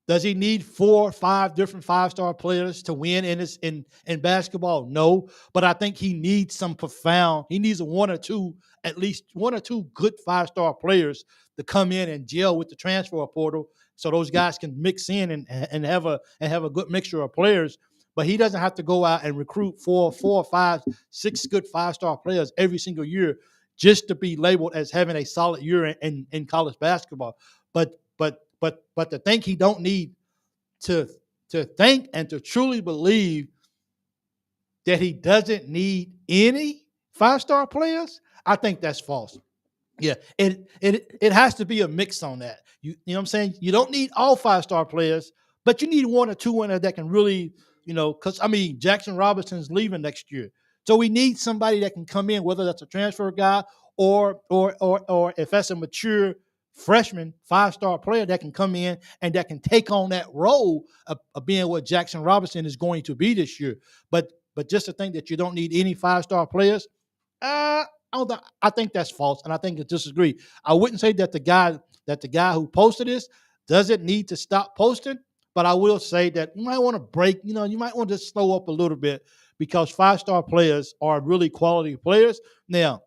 does he need 4 or 5 different 5-star players to win in basketball? No, but I think he needs he needs at least one or two good 5-star players to come in and gel with the transfer portal, so those guys can mix in and have a good mixture of players. But he doesn't have to go out and recruit 4 or 5, 6 good 5-star players every single year just to be labeled as having a solid year in college basketball. But to think he don't need to think and to truly believe that he doesn't need any 5-star players, I think that's false. Yeah, it has to be a mix on that. You know what I'm saying? You don't need all 5-star players, but you need 1 or 2 in there that can really, because Jackson Robinson's leaving next year. So we need somebody that can come in, whether that's a transfer guy or if that's a mature freshman 5-star player that can come in and that can take on that role of being what Jackson Robinson is going to be this year. But just to think that you don't need any 5-star players, I think that's false, and I think I disagree. I wouldn't say that the guy who posted this doesn't need to stop posting, but I will say that you might want to break. You might want to slow up a little bit because 5-star players are really quality players. Now,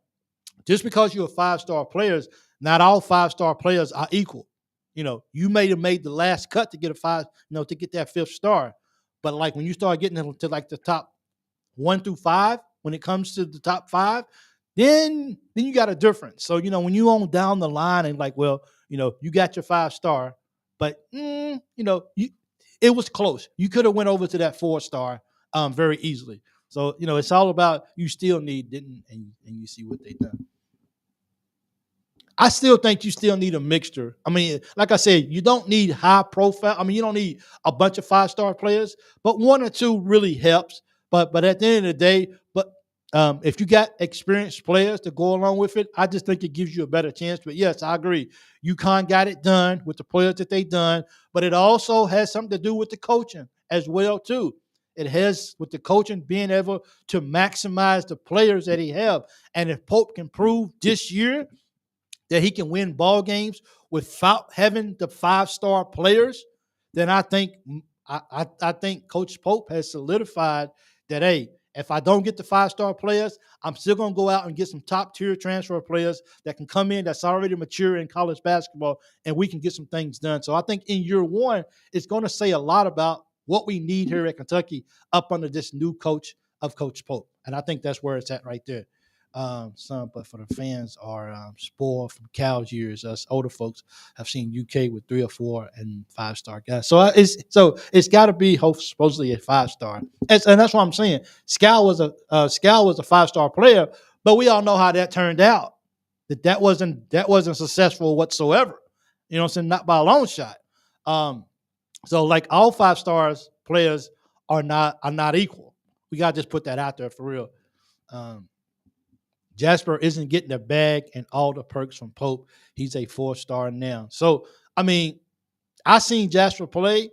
just because you're 5-star players, not all 5-star players are equal. You may have made the last cut to get to get that 5th star, but like when you start getting into like the top 1 through 5, when it comes to the top 5, then you got a difference. So, when you on down the line and you got your 5-star, but it was close. You could have went over to that 4-star very easily. So, it's all about you still need, and you see what they done. I still think you still need a mixture. Like I said, you don't need high profile. You don't need a bunch of 5-star players, but 1 or 2 really helps. But at the end of the day, if you got experienced players to go along with it, I just think it gives you a better chance. But yes, I agree. UConn got it done with the players that they done, but it also has something to do with the coaching as well too. It has with the coaching being able to maximize the players that he have. And if Pope can prove this year that he can win ball games without having the 5-star players, then I think Coach Pope has solidified that, hey, if I don't get the 5-star players, I'm still going to go out and get some top-tier transfer players that can come in that's already mature in college basketball, and we can get some things done. So I think in year 1, it's going to say a lot about what we need here at Kentucky up under this new coach of Coach Pope. And I think that's where it's at right there. But for the fans are spoiled from Cal's years. Us older folks have seen UK with 3 or 4 and 5-star guys. So it's got to be supposedly a 5-star, and that's what I'm saying. Scal was a 5-star player, but we all know how that turned out. That wasn't successful whatsoever. You know what I'm saying? Not by a long shot. So like all 5-stars players are not equal. We gotta just put that out there for real. Jasper isn't getting the bag and all the perks from Pope. He's a 4-star now. So I mean, I seen Jasper play.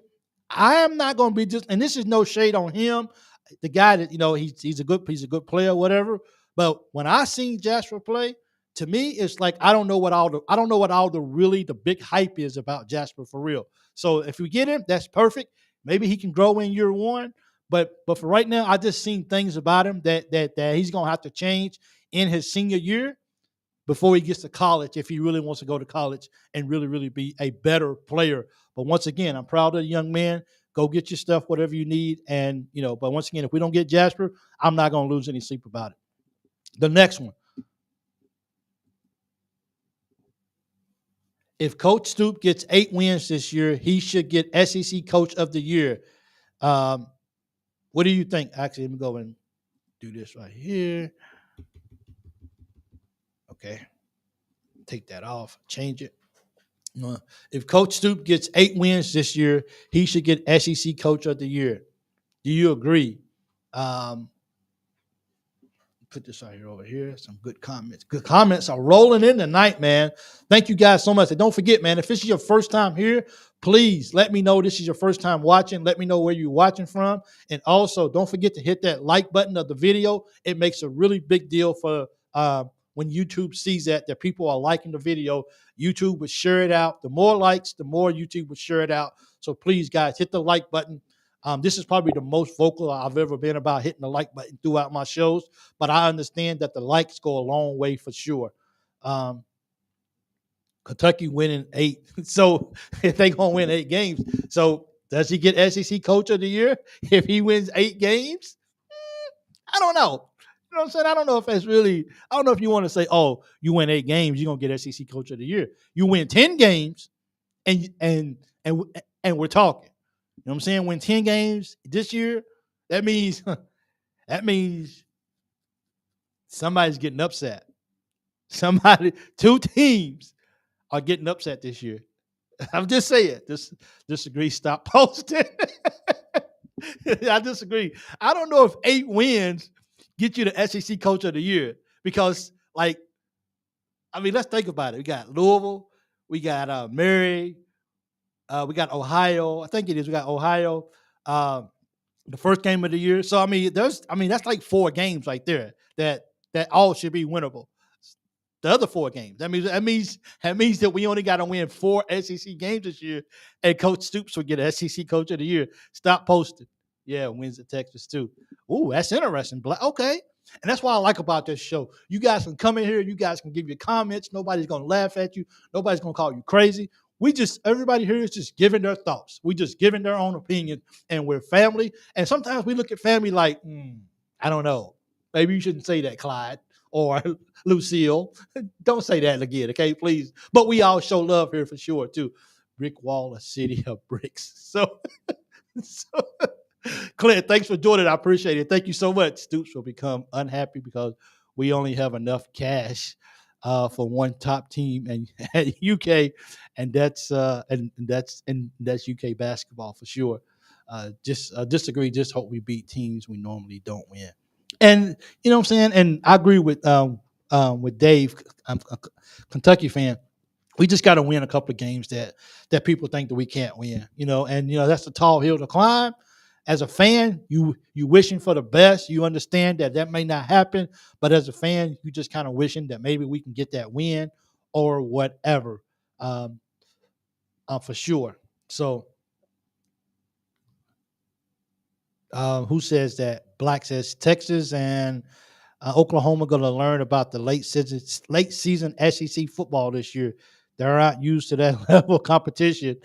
I am not going to be and this is no shade on him. The guy that he's a good player, whatever. But when I seen Jasper play, to me, it's like I don't know what all the big hype is about Jasper for real. So if we get him, that's perfect. Maybe he can grow in year 1. But for right now, I just seen things about him that he's gonna have to change in his senior year before he gets to college, if he really wants to go to college and really, really be a better player. But once again, I'm proud of the young man. Go get your stuff, whatever you need. And, but once again, if we don't get Jasper, I'm not going to lose any sleep about it. The next one. If Coach Stoops gets 8 wins this year, he should get SEC Coach of the Year. What do you think? Actually, let me go and do this right here. Okay. Take that off. Change it. If Coach Stoops gets 8 wins this year, he should get SEC Coach of the Year. Do you agree? Put this right here over here. Some good comments. Good comments are rolling in tonight, man. Thank you guys so much. And don't forget, man, if this is your first time here, please let me know this is your first time watching. Let me know where you're watching from. And also, don't forget to hit that like button of the video. It makes a really big deal for when YouTube sees that people are liking the video. YouTube would share it out. The more likes, the more YouTube would share it out. So please, guys, hit the like button. This is probably the most vocal I've ever been about hitting the like button throughout my shows, but I understand that the likes go a long way for sure. Kentucky winning 8. So if they're going to win 8 games, so does he get SEC Coach of the Year if he wins 8 games? I don't know. You know what I'm saying? I don't know if that's really, I don't know if you want to say, oh, you win 8 games, you're going to get SEC Coach of the Year. You win 10 games and we're talking. You know what I'm saying? Win 10 games this year, that means somebody's getting upset. 2 teams are getting upset this year. I'm just saying. Disagree. Stop posting. I disagree. I don't know if 8 wins get you the SEC Coach of the Year because, let's think about it. We got Louisville, we got Mary. We got Ohio. I think it is. We got Ohio, the first game of the year. So that's like 4 games right there that all should be winnable. The other 4 games. That means that we only got to win 4 SEC games this year, and Coach Stoops will get an SEC Coach of the Year. Stop posting. Yeah, wins at Texas too. Ooh, that's interesting. Okay. And that's what I like about this show. You guys can come in here. You guys can give your comments. Nobody's going to laugh at you. Nobody's going to call you crazy. Everybody here is just giving their thoughts. We just giving their own opinion, and we're family. And sometimes we look at family like, I don't know. Maybe you shouldn't say that, Clyde or Lucille. Don't say that again, okay, please. But we all show love here for sure, too. Brick wall, a city of bricks. So Clint, thanks for joining. I appreciate it. Thank you so much. Stoops will become unhappy because we only have enough cash for one top team and UK, and that's UK basketball for sure. Just disagree. Just hope we beat teams we normally don't win. And you know what I'm saying. And I agree with Dave. I'm a Kentucky fan. We just got to win a couple of games that people think that we can't win. And that's a tall hill to climb. As a fan, you wishing for the best. You understand that may not happen, but as a fan, you just kind of wishing that maybe we can get that win or whatever, for sure. So, who says that? Black says Texas and Oklahoma going to learn about the late season SEC football this year. They're not used to that level of competition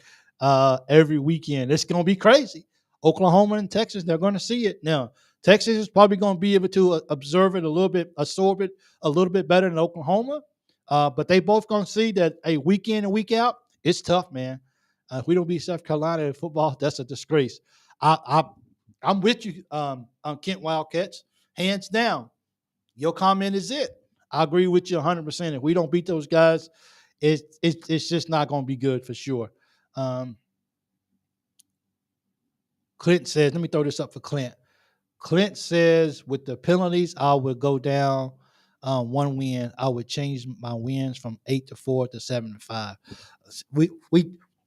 every weekend. It's going to be crazy. Oklahoma and Texas, they're going to see it. Now, Texas is probably going to be able to observe it a little bit, absorb it a little bit better than Oklahoma. But they both going to see that a week in and week out, it's tough, man. If we don't beat South Carolina in football, that's a disgrace. I'm with you on Kent Wildcats, hands down. Your comment is it. I agree with you 100%. If we don't beat those guys, it's just not going to be good for sure. Clint says, let me throw this up for Clint. Clint says, with the penalties, I would go down one win. I would change my wins from 8-4 to 7-5.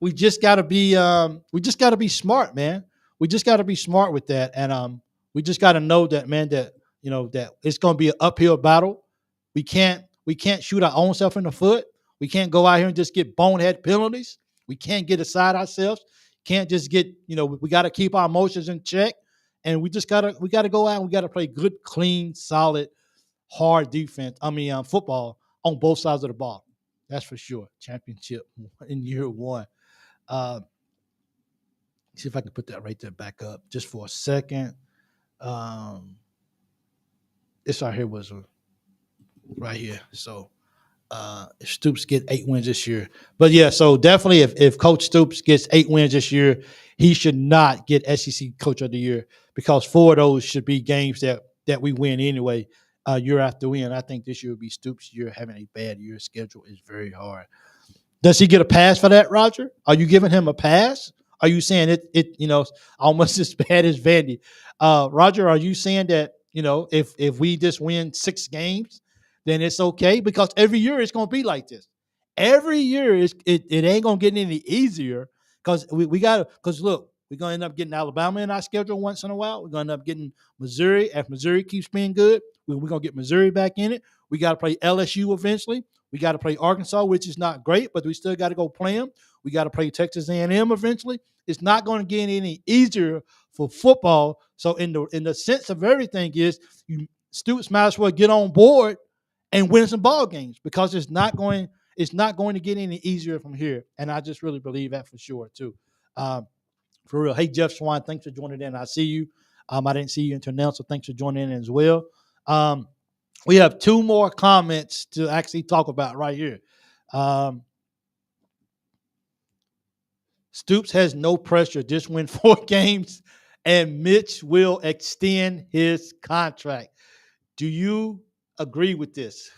We just gotta be smart, man. We just gotta be smart with that, and we just gotta know that, man. That that it's gonna be an uphill battle. We can't shoot our own self in the foot. We can't go out here and just get bonehead penalties. We can't get aside ourselves. Can't just get we got to keep our emotions in check, and we gotta go out and we gotta play good, clean, solid, hard defense. Football on both sides of the ball. That's for sure. Championship in year one. See if I can put that right there back up just for a second. This right here was right here. So if Stoops get 8 wins this year. But yeah, so definitely if Coach Stoops gets 8 wins this year, he should not get SEC Coach of the Year because 4 of those should be games that we win anyway, year after win. I think this year will be Stoops' year. Having a bad year schedule is very hard. Does he get a pass for that, Roger? Are you giving him a pass? Are you saying it almost as bad as Vandy? Roger, are you saying that, if we just win 6 games, then it's okay? Because every year it's going to be like this. Every year it ain't going to get any easier because look, we're going to end up getting Alabama in our schedule once in a while. We're going to end up getting Missouri. If Missouri keeps being good, we're going to get Missouri back in it. We got to play LSU eventually. We got to play Arkansas, which is not great, but we still got to go play them. We got to play Texas A&M eventually. It's not going to get any easier for football. So in the sense of everything is Stoops might as well get on board and win some ball games because it's not going to get any easier from here. And I just really believe that for sure too. For real. Hey, Jeff Swan, thanks for joining in. I see you. I didn't see you until now, so thanks for joining in as well. We have 2 more comments to actually talk about right here. Stoops has no pressure. Just win 4 games, and Mitch will extend his contract. Do you agree with this?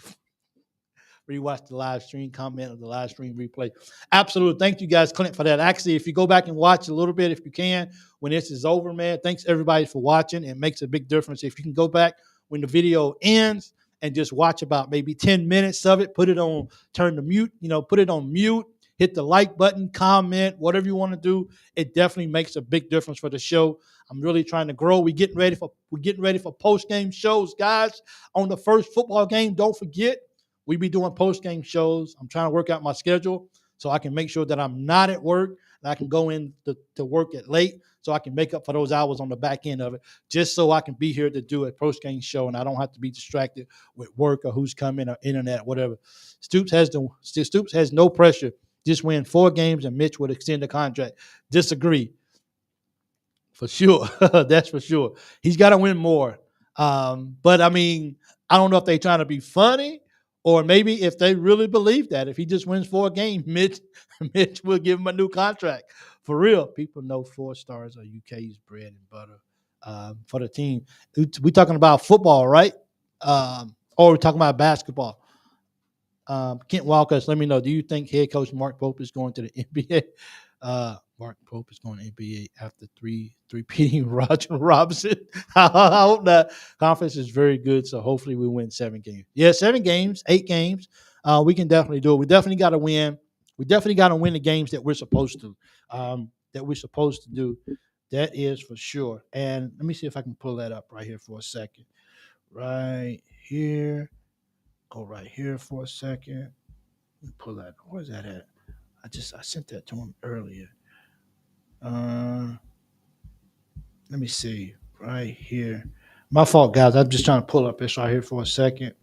Rewatch the live stream, comment on the live stream replay. Absolutely. Thank you guys, Clint, for that. Actually, if you go back and watch a little bit, if you can, when this is over, man, thanks everybody for watching. It makes a big difference. If you can go back when the video ends and just watch about maybe 10 minutes of it, put it on, turn the mute, put it on mute, hit the like button, comment, whatever you want to do. It definitely makes a big difference for the show. I'm really trying to grow. We're getting ready for post-game shows, guys. On the first football game, don't forget, we be doing post-game shows. I'm trying to work out my schedule so I can make sure that I'm not at work and I can go in to work at late so I can make up for those hours on the back end of it, just so I can be here to do a post-game show and I don't have to be distracted with work or who's coming or internet, whatever. Stoops has no pressure. Just win 4 games and Mitch would extend the contract. Disagree. For sure. That's for sure. He's got to win more. But, I don't know if they're trying to be funny or maybe if they really believe that. If he just wins 4 games, Mitch will give him a new contract. For real. People know 4 stars are UK's bread and butter for the team. We're talking about football, right? Or we're talking about basketball. Kent Walkers, let me know. Do you think head coach Mark Pope is going to the NBA? Mark Pope is going to NBA after three-peating Roger Robinson. I hope that conference is very good. So hopefully we win 7 games. Yeah, 7 games, 8 games. We can definitely do it. We definitely got to win. We definitely got to win the games that we're supposed to. Do. That is for sure. And let me see if I can pull that up right here for a second. Right here. Go right here for a second. Let me pull that. Where's that at? I sent that to him earlier. Let me see. Right here. My fault, guys. I'm just trying to pull up this right here for a second.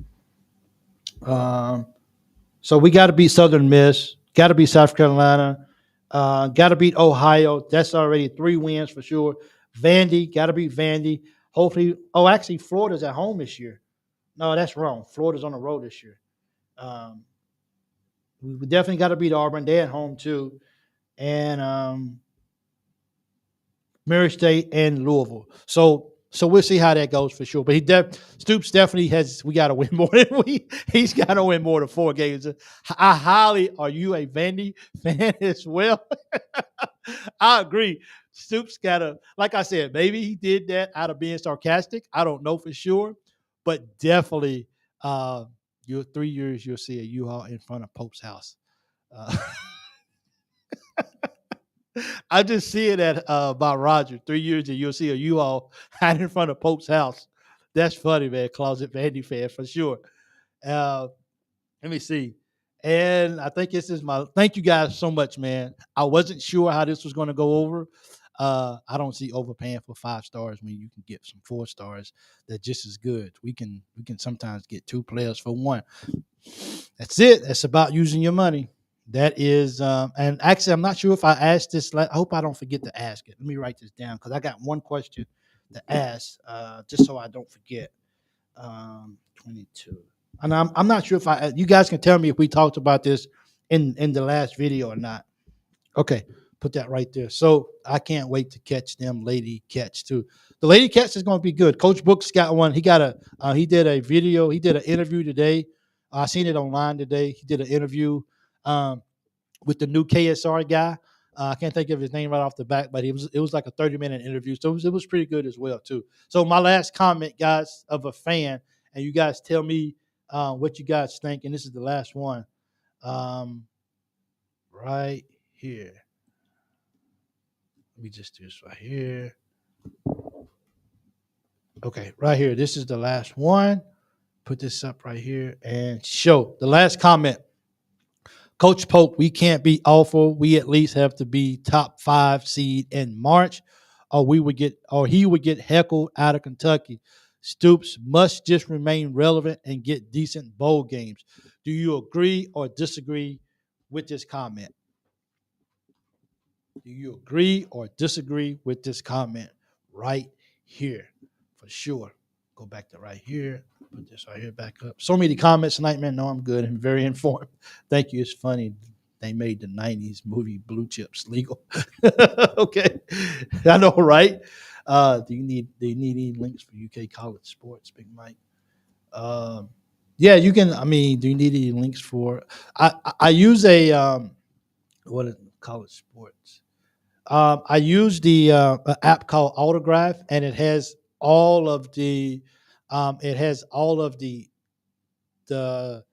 So we got to beat Southern Miss. Got to beat South Carolina. Got to beat Ohio. That's already 3 wins for sure. Vandy, got to beat Vandy. Hopefully, oh, actually, Florida's at home this year. No, that's wrong. Florida's on the road this year. Um, we definitely got to beat Auburn. They're at home too, and Murray State and Louisville. So we'll see how that goes for sure. But Stoops definitely has. We got to win more than we. He's got to win more than 4 games. I highly. Are you a Vandy fan as well? I agree. Stoops got to. Like I said, maybe he did that out of being sarcastic. I don't know for sure, but definitely, your 3 years you'll see a U-Haul in front of Pope's house. Uh, I just see it at by Roger. 3 years and you'll see a U-Haul out in front of Pope's house. That's funny, man. Closet Vandy fan for sure. Uh, Let me see. And I think this is my thank you guys so much, man. I wasn't sure how this was going to go over. I don't see overpaying for 5 stars when you can get some 4 stars that just as good. We can sometimes get 2 players for 1. That's it. That's about using your money. That is, and actually, I'm not sure if I asked this. I hope I don't forget to ask it. Let me write this down because I got one question to ask, just so I don't forget. 22. And I'm not sure if you guys can tell me if we talked about this in the last video or not. Okay, put that right there. So I can't wait to catch them lady catch too. The lady catch is going to be good. Coach Brooks got one. He did a video. He did an interview today. I seen it online today. He did an interview um, with the new KSR guy. I can't think of his name right off the bat, but it was like a 30-minute interview, so it was pretty good as well too. So my last comment, guys, of a fan, and you guys tell me what you guys think, and this is the last one, right here. Let me just do this right here. Okay, right here. This is the last one. Put this up right here and show the last comment. Coach Pope, we can't be awful. We at least have to be top 5 seed in March, or he would get heckled out of Kentucky. Stoops must just remain relevant and get decent bowl games. Do you agree or disagree with this comment? Do you agree or disagree with this comment right here? For sure. Go back to right here. Put this right here back up. So many comments tonight, man. No, I'm good. I'm very informed. Thank you. It's funny. They made the 90s movie Blue Chips legal. Okay. I know, right? Do you need any links for UK college sports, Big Mike? Yeah, you can. I mean, do you need any links for I use what is college sports? I use the app called Autograph, and it has all of the the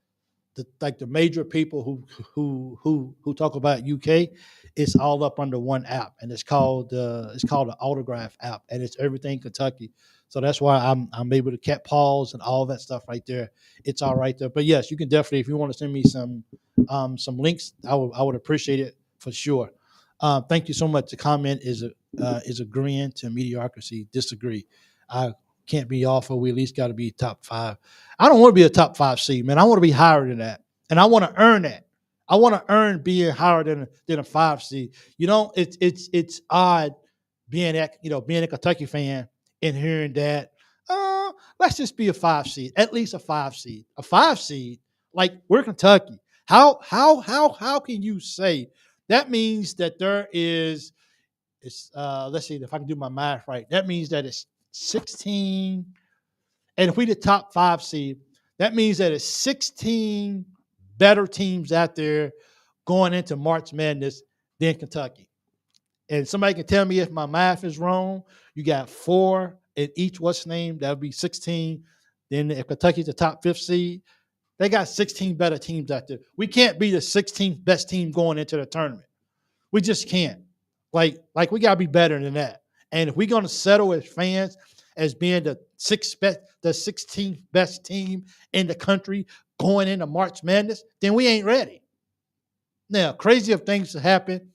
like the major people who talk about UK. It's all up under one app, and it's called the Autograph app, and it's everything Kentucky. So that's why I'm able to catch Pauls and all that stuff right there. It's all right there. But yes, you can definitely, if you want to send me some links, I would appreciate it for sure. Thank you so much. The comment is agreeing to mediocrity. Disagree. I can't be awful. We at least got to be top 5. I don't want to be a top 5 seed, man. I want to be higher than that, and I want to earn that. I want to earn being higher than a 5 seed. It's odd being a Kentucky fan and hearing that. Let's just be a 5 seed, at least a 5 seed. A 5 seed, like we're Kentucky. How can you say that means that there is? Let's see if I can do my math right. That means that it's 16, and if we the top 5 seed, that means that it's 16 better teams out there going into March Madness than Kentucky. And somebody can tell me if my math is wrong. You got 4 in each what's name, that would be 16. Then if Kentucky's the top 5th seed, they got 16 better teams out there. We can't be the 16th best team going into the tournament. We just can't. Like we gotta be better than that. And if we're gonna settle as fans as being the 16th best team in the country going into March Madness, then we ain't ready. Now, crazy of things to happen.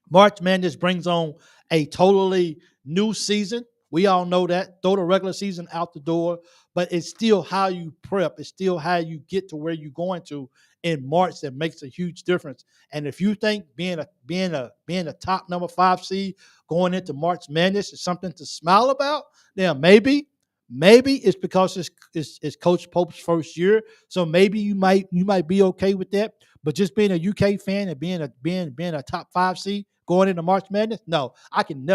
March Madness brings on a totally new season. We all know that. Throw the regular season out the door, but it's still how you prep. It's still how you get to where you're going to in March that makes a huge difference. And if you think being a top number 5 seed going into March Madness is something to smile about. Now, maybe it's because it's Coach Pope's first year, so maybe you might be okay with that. But just being a UK fan and being a top 5 seed going into March Madness, no, I could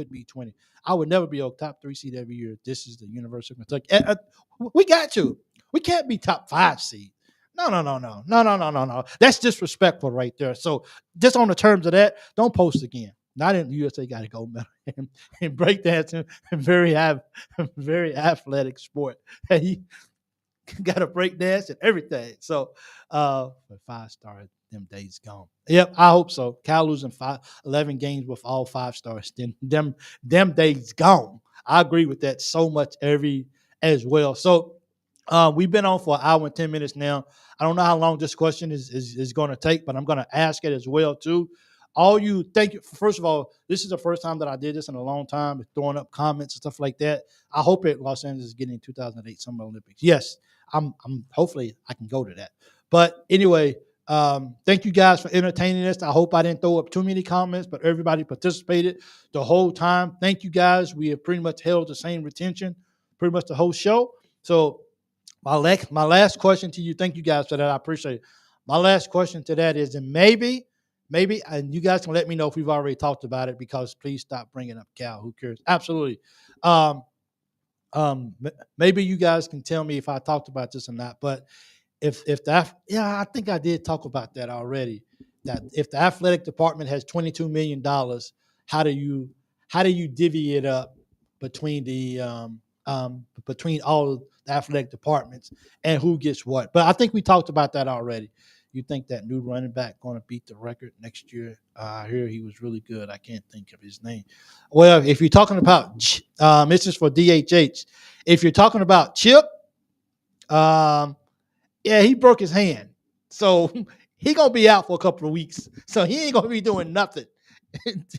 be 20. I would never be a top 3 seed every year. This is the University of Kentucky. We got to. We can't be top 5 seed. No. That's disrespectful right there. So just on the terms of that, don't post again. Not in the USA got to go medal and breakdancing, very athletic sport. He got to break dance and everything. So, 5-star, them days gone. Yep, I hope so. Cal losing 11 games with all 5 stars. Then them days gone. I agree with that so much as well. So, we've been on for an hour and 10 minutes now. I don't know how long this question is going to take, but I'm going to ask it as well too. Thank you. First of all, this is the first time that I did this in a long time, throwing up comments and stuff like that. I hope that Los Angeles is getting 2008 Summer Olympics. Yes, I'm hopefully I can go to that. But anyway, thank you guys for entertaining us. I hope I didn't throw up too many comments, but everybody participated the whole time. Thank you guys. We have pretty much held the same retention pretty much the whole show. So my last question to you, thank you guys for that. I appreciate it. My last question to that is, and maybe, and you guys can let me know if we've already talked about it, because please stop bringing up Cal. Who cares? Absolutely. Maybe you guys can tell me if I talked about this or not. But I think I did talk about that already. That if the athletic department has $22 million, how do you divvy it up between between all the athletic departments and who gets what? But I think we talked about that already. You think that new running back going to beat the record next year? I hear he was really good. I can't think of his name. Well, if you're talking about this is for DHH. If you're talking about Chip, he broke his hand, so he gonna be out for a couple of weeks. So he ain't gonna be doing nothing.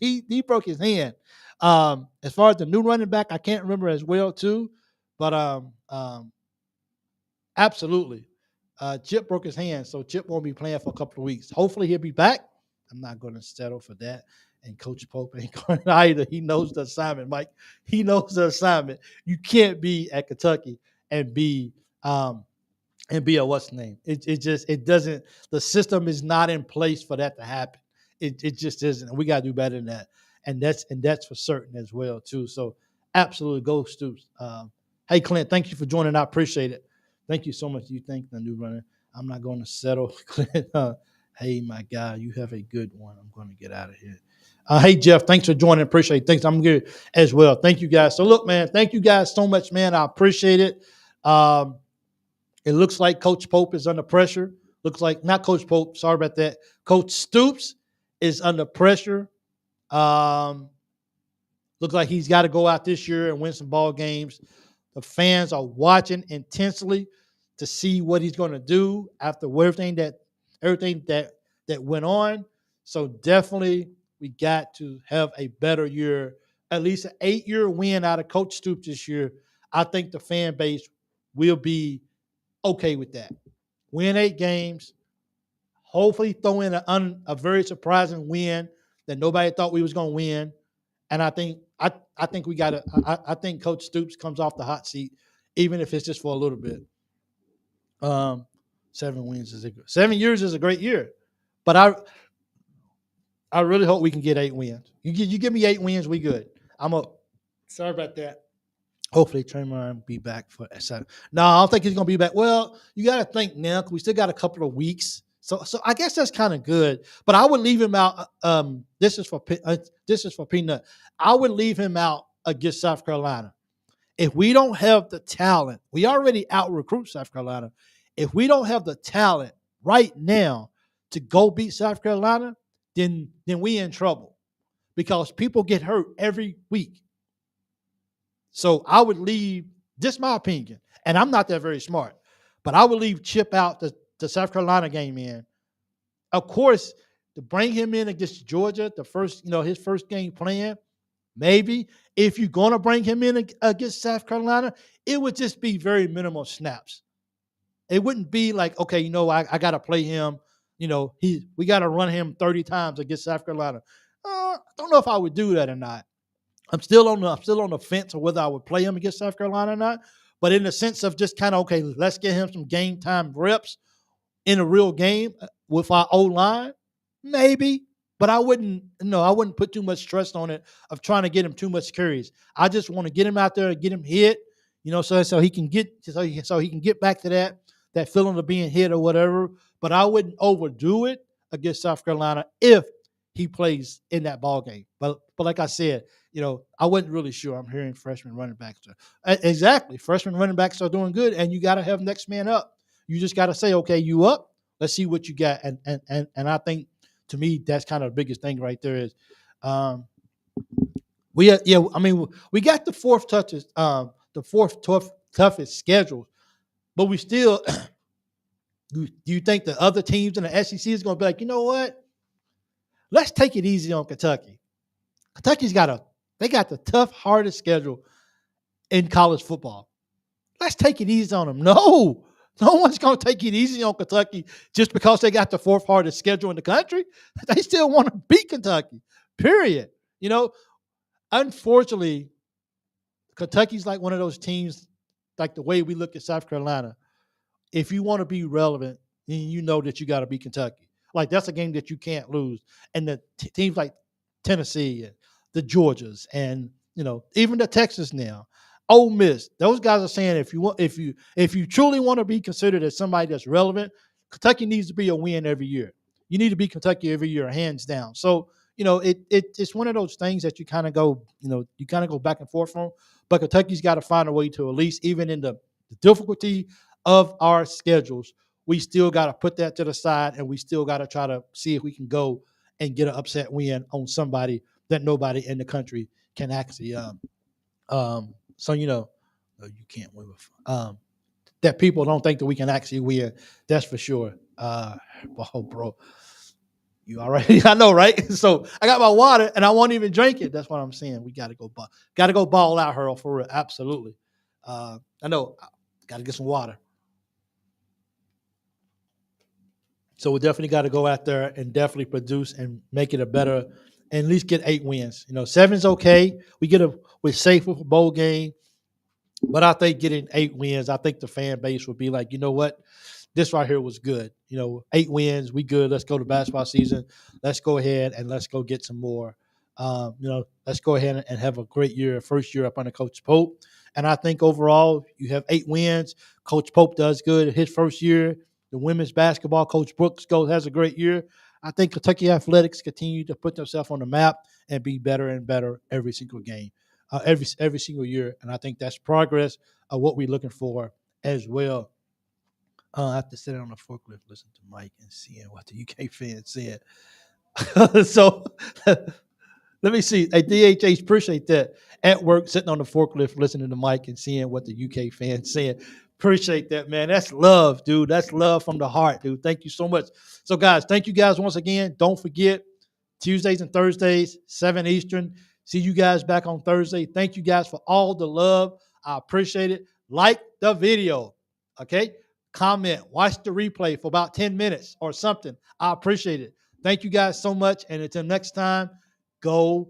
he broke his hand. As far as the new running back, I can't remember as well too, but absolutely. Chip broke his hand, so Chip won't be playing for a couple of weeks. Hopefully he'll be back. I'm not going to settle for that. And Coach Pope ain't going either. He knows the assignment, Mike. He knows the assignment. You can't be at Kentucky and be a what's name. It doesn't. The system is not in place for that to happen. It just isn't. And we got to do better than that. And that's for certain as well too. So absolutely, go Stoops. Hey Clint, thank you for joining. I appreciate it. Thank you so much. You think the new runner? I'm not going to settle. Clint, hey my guy, you have a good one. I'm going to get out of here. Hey Jeff, thanks for joining. Appreciate it. Thanks. I'm good as well. Thank you guys. So look, man, thank you guys so much, man. I appreciate it. It looks like Coach Pope is under pressure. Looks like not Coach Pope. Sorry about that. Coach Stoops is under pressure. Looks like he's got to go out this year and win some ball games. The fans are watching intensely to see what he's going to do after everything that went on. So definitely we got to have a better year, at least an 8-year win out of Coach Stoops this year. I think the fan base will be okay with that. Win 8 games, hopefully throw in a very surprising win that nobody thought we was going to win. And I think we got to. I think Coach Stoops comes off the hot seat, even if it's just for a little bit. 7 wins is 7 years is a great year, but I really hope we can get 8 wins. You give me 8 wins, we good. Sorry about that. Hopefully Tremont will be back for 7. No, I don't think he's gonna be back. Well, you got to think now. We still got a couple of weeks. So I guess that's kind of good, but I would leave him out. This is for Peanut. I would leave him out against South Carolina. If we don't have the talent, we already out-recruit South Carolina. If we don't have the talent right now to go beat South Carolina, then we in trouble because people get hurt every week. So I would leave, just my opinion, and I'm not that very smart, but I would leave Chip out the South Carolina game in. Of course, to bring him in against Georgia, his first game playing, maybe. If you're going to bring him in against South Carolina, it would just be very minimal snaps. It wouldn't be like, okay, I got to play him. We got to run him 30 times against South Carolina. I don't know if I would do that or not. I'm still on the fence of whether I would play him against South Carolina or not. But in the sense of just kind of, okay, let's get him some game time reps in a real game with our O line, maybe. But I wouldn't, no, I wouldn't put too much stress on it of trying to get him too much carries. I just want to get him out there and get him hit, so he can get back to that feeling of being hit or whatever. But I wouldn't overdo it against South Carolina if he plays in that ball game. But like I said, I wasn't really sure. I'm hearing freshman running backs. Exactly. Freshman running backs are doing good, and you got to have next man up. You just got to say, okay, you up. Let's see what you got. And I think, to me, that's kind of the biggest thing right there is we got the fourth toughest schedule, but we still do you think the other teams in the SEC is going to be like, you know what? Let's take it easy on Kentucky. Kentucky's got the tough, hardest schedule in college football. Let's take it easy on them. No one's going to take it easy on Kentucky just because they got the fourth hardest schedule in the country. They still want to beat Kentucky, period. Unfortunately, Kentucky's like one of those teams, like the way we look at South Carolina. If you want to be relevant, then you know that you got to beat Kentucky. Like, that's a game that you can't lose. And the teams like Tennessee and the Georgias and, even the Texas now, Ole Miss, those guys are saying if you truly want to be considered as somebody that's relevant, Kentucky needs to be a win every year. You need to beat Kentucky every year, hands down. So, it's one of those things that you kind of go, back and forth from. But Kentucky's got to find a way to, at least even in the difficulty of our schedules, we still got to put that to the side, and we still got to try to see if we can go and get an upset win on somebody that nobody in the country can actually so you can't win with that people don't think that we can actually win. That's for sure. Bro, you all right? I know, right? So I got my water and I won't even drink it. That's what I'm saying. We gotta go ball out, Hurl, for real. Absolutely. I know. Gotta get some water. So we definitely got to go out there and definitely produce and make it a better, and at least get 8 wins. 7's okay. We're safe with a bowl game. But I think getting 8 wins, I think the fan base would be like, you know what? This right here was good. 8 wins, we good. Let's go to basketball season. Let's go ahead and let's go get some more. Let's go ahead and have a great year, first year up under Coach Pope. And I think overall, you have 8 wins. Coach Pope does good his first year. The women's basketball, Coach Brooks has a great year. I think Kentucky Athletics continue to put themselves on the map and be better and better every single game. Every single year, and I think that's progress of what we're looking for as well. I have to sit on the forklift, listen to Mike, and seeing what the UK fans said. So let me see. Hey, DHH, appreciate that. At work, sitting on the forklift, listening to Mike and seeing what the UK fans said. Appreciate that, man. That's love, dude. That's love from the heart, dude. Thank you so much. So, guys, thank you guys once again. Don't forget, Tuesdays and Thursdays, 7 Eastern. See you guys back on Thursday. Thank you guys for all the love. I appreciate it. Like the video, okay? Comment, watch the replay for about 10 minutes or something. I appreciate it. Thank you guys so much. And until next time, go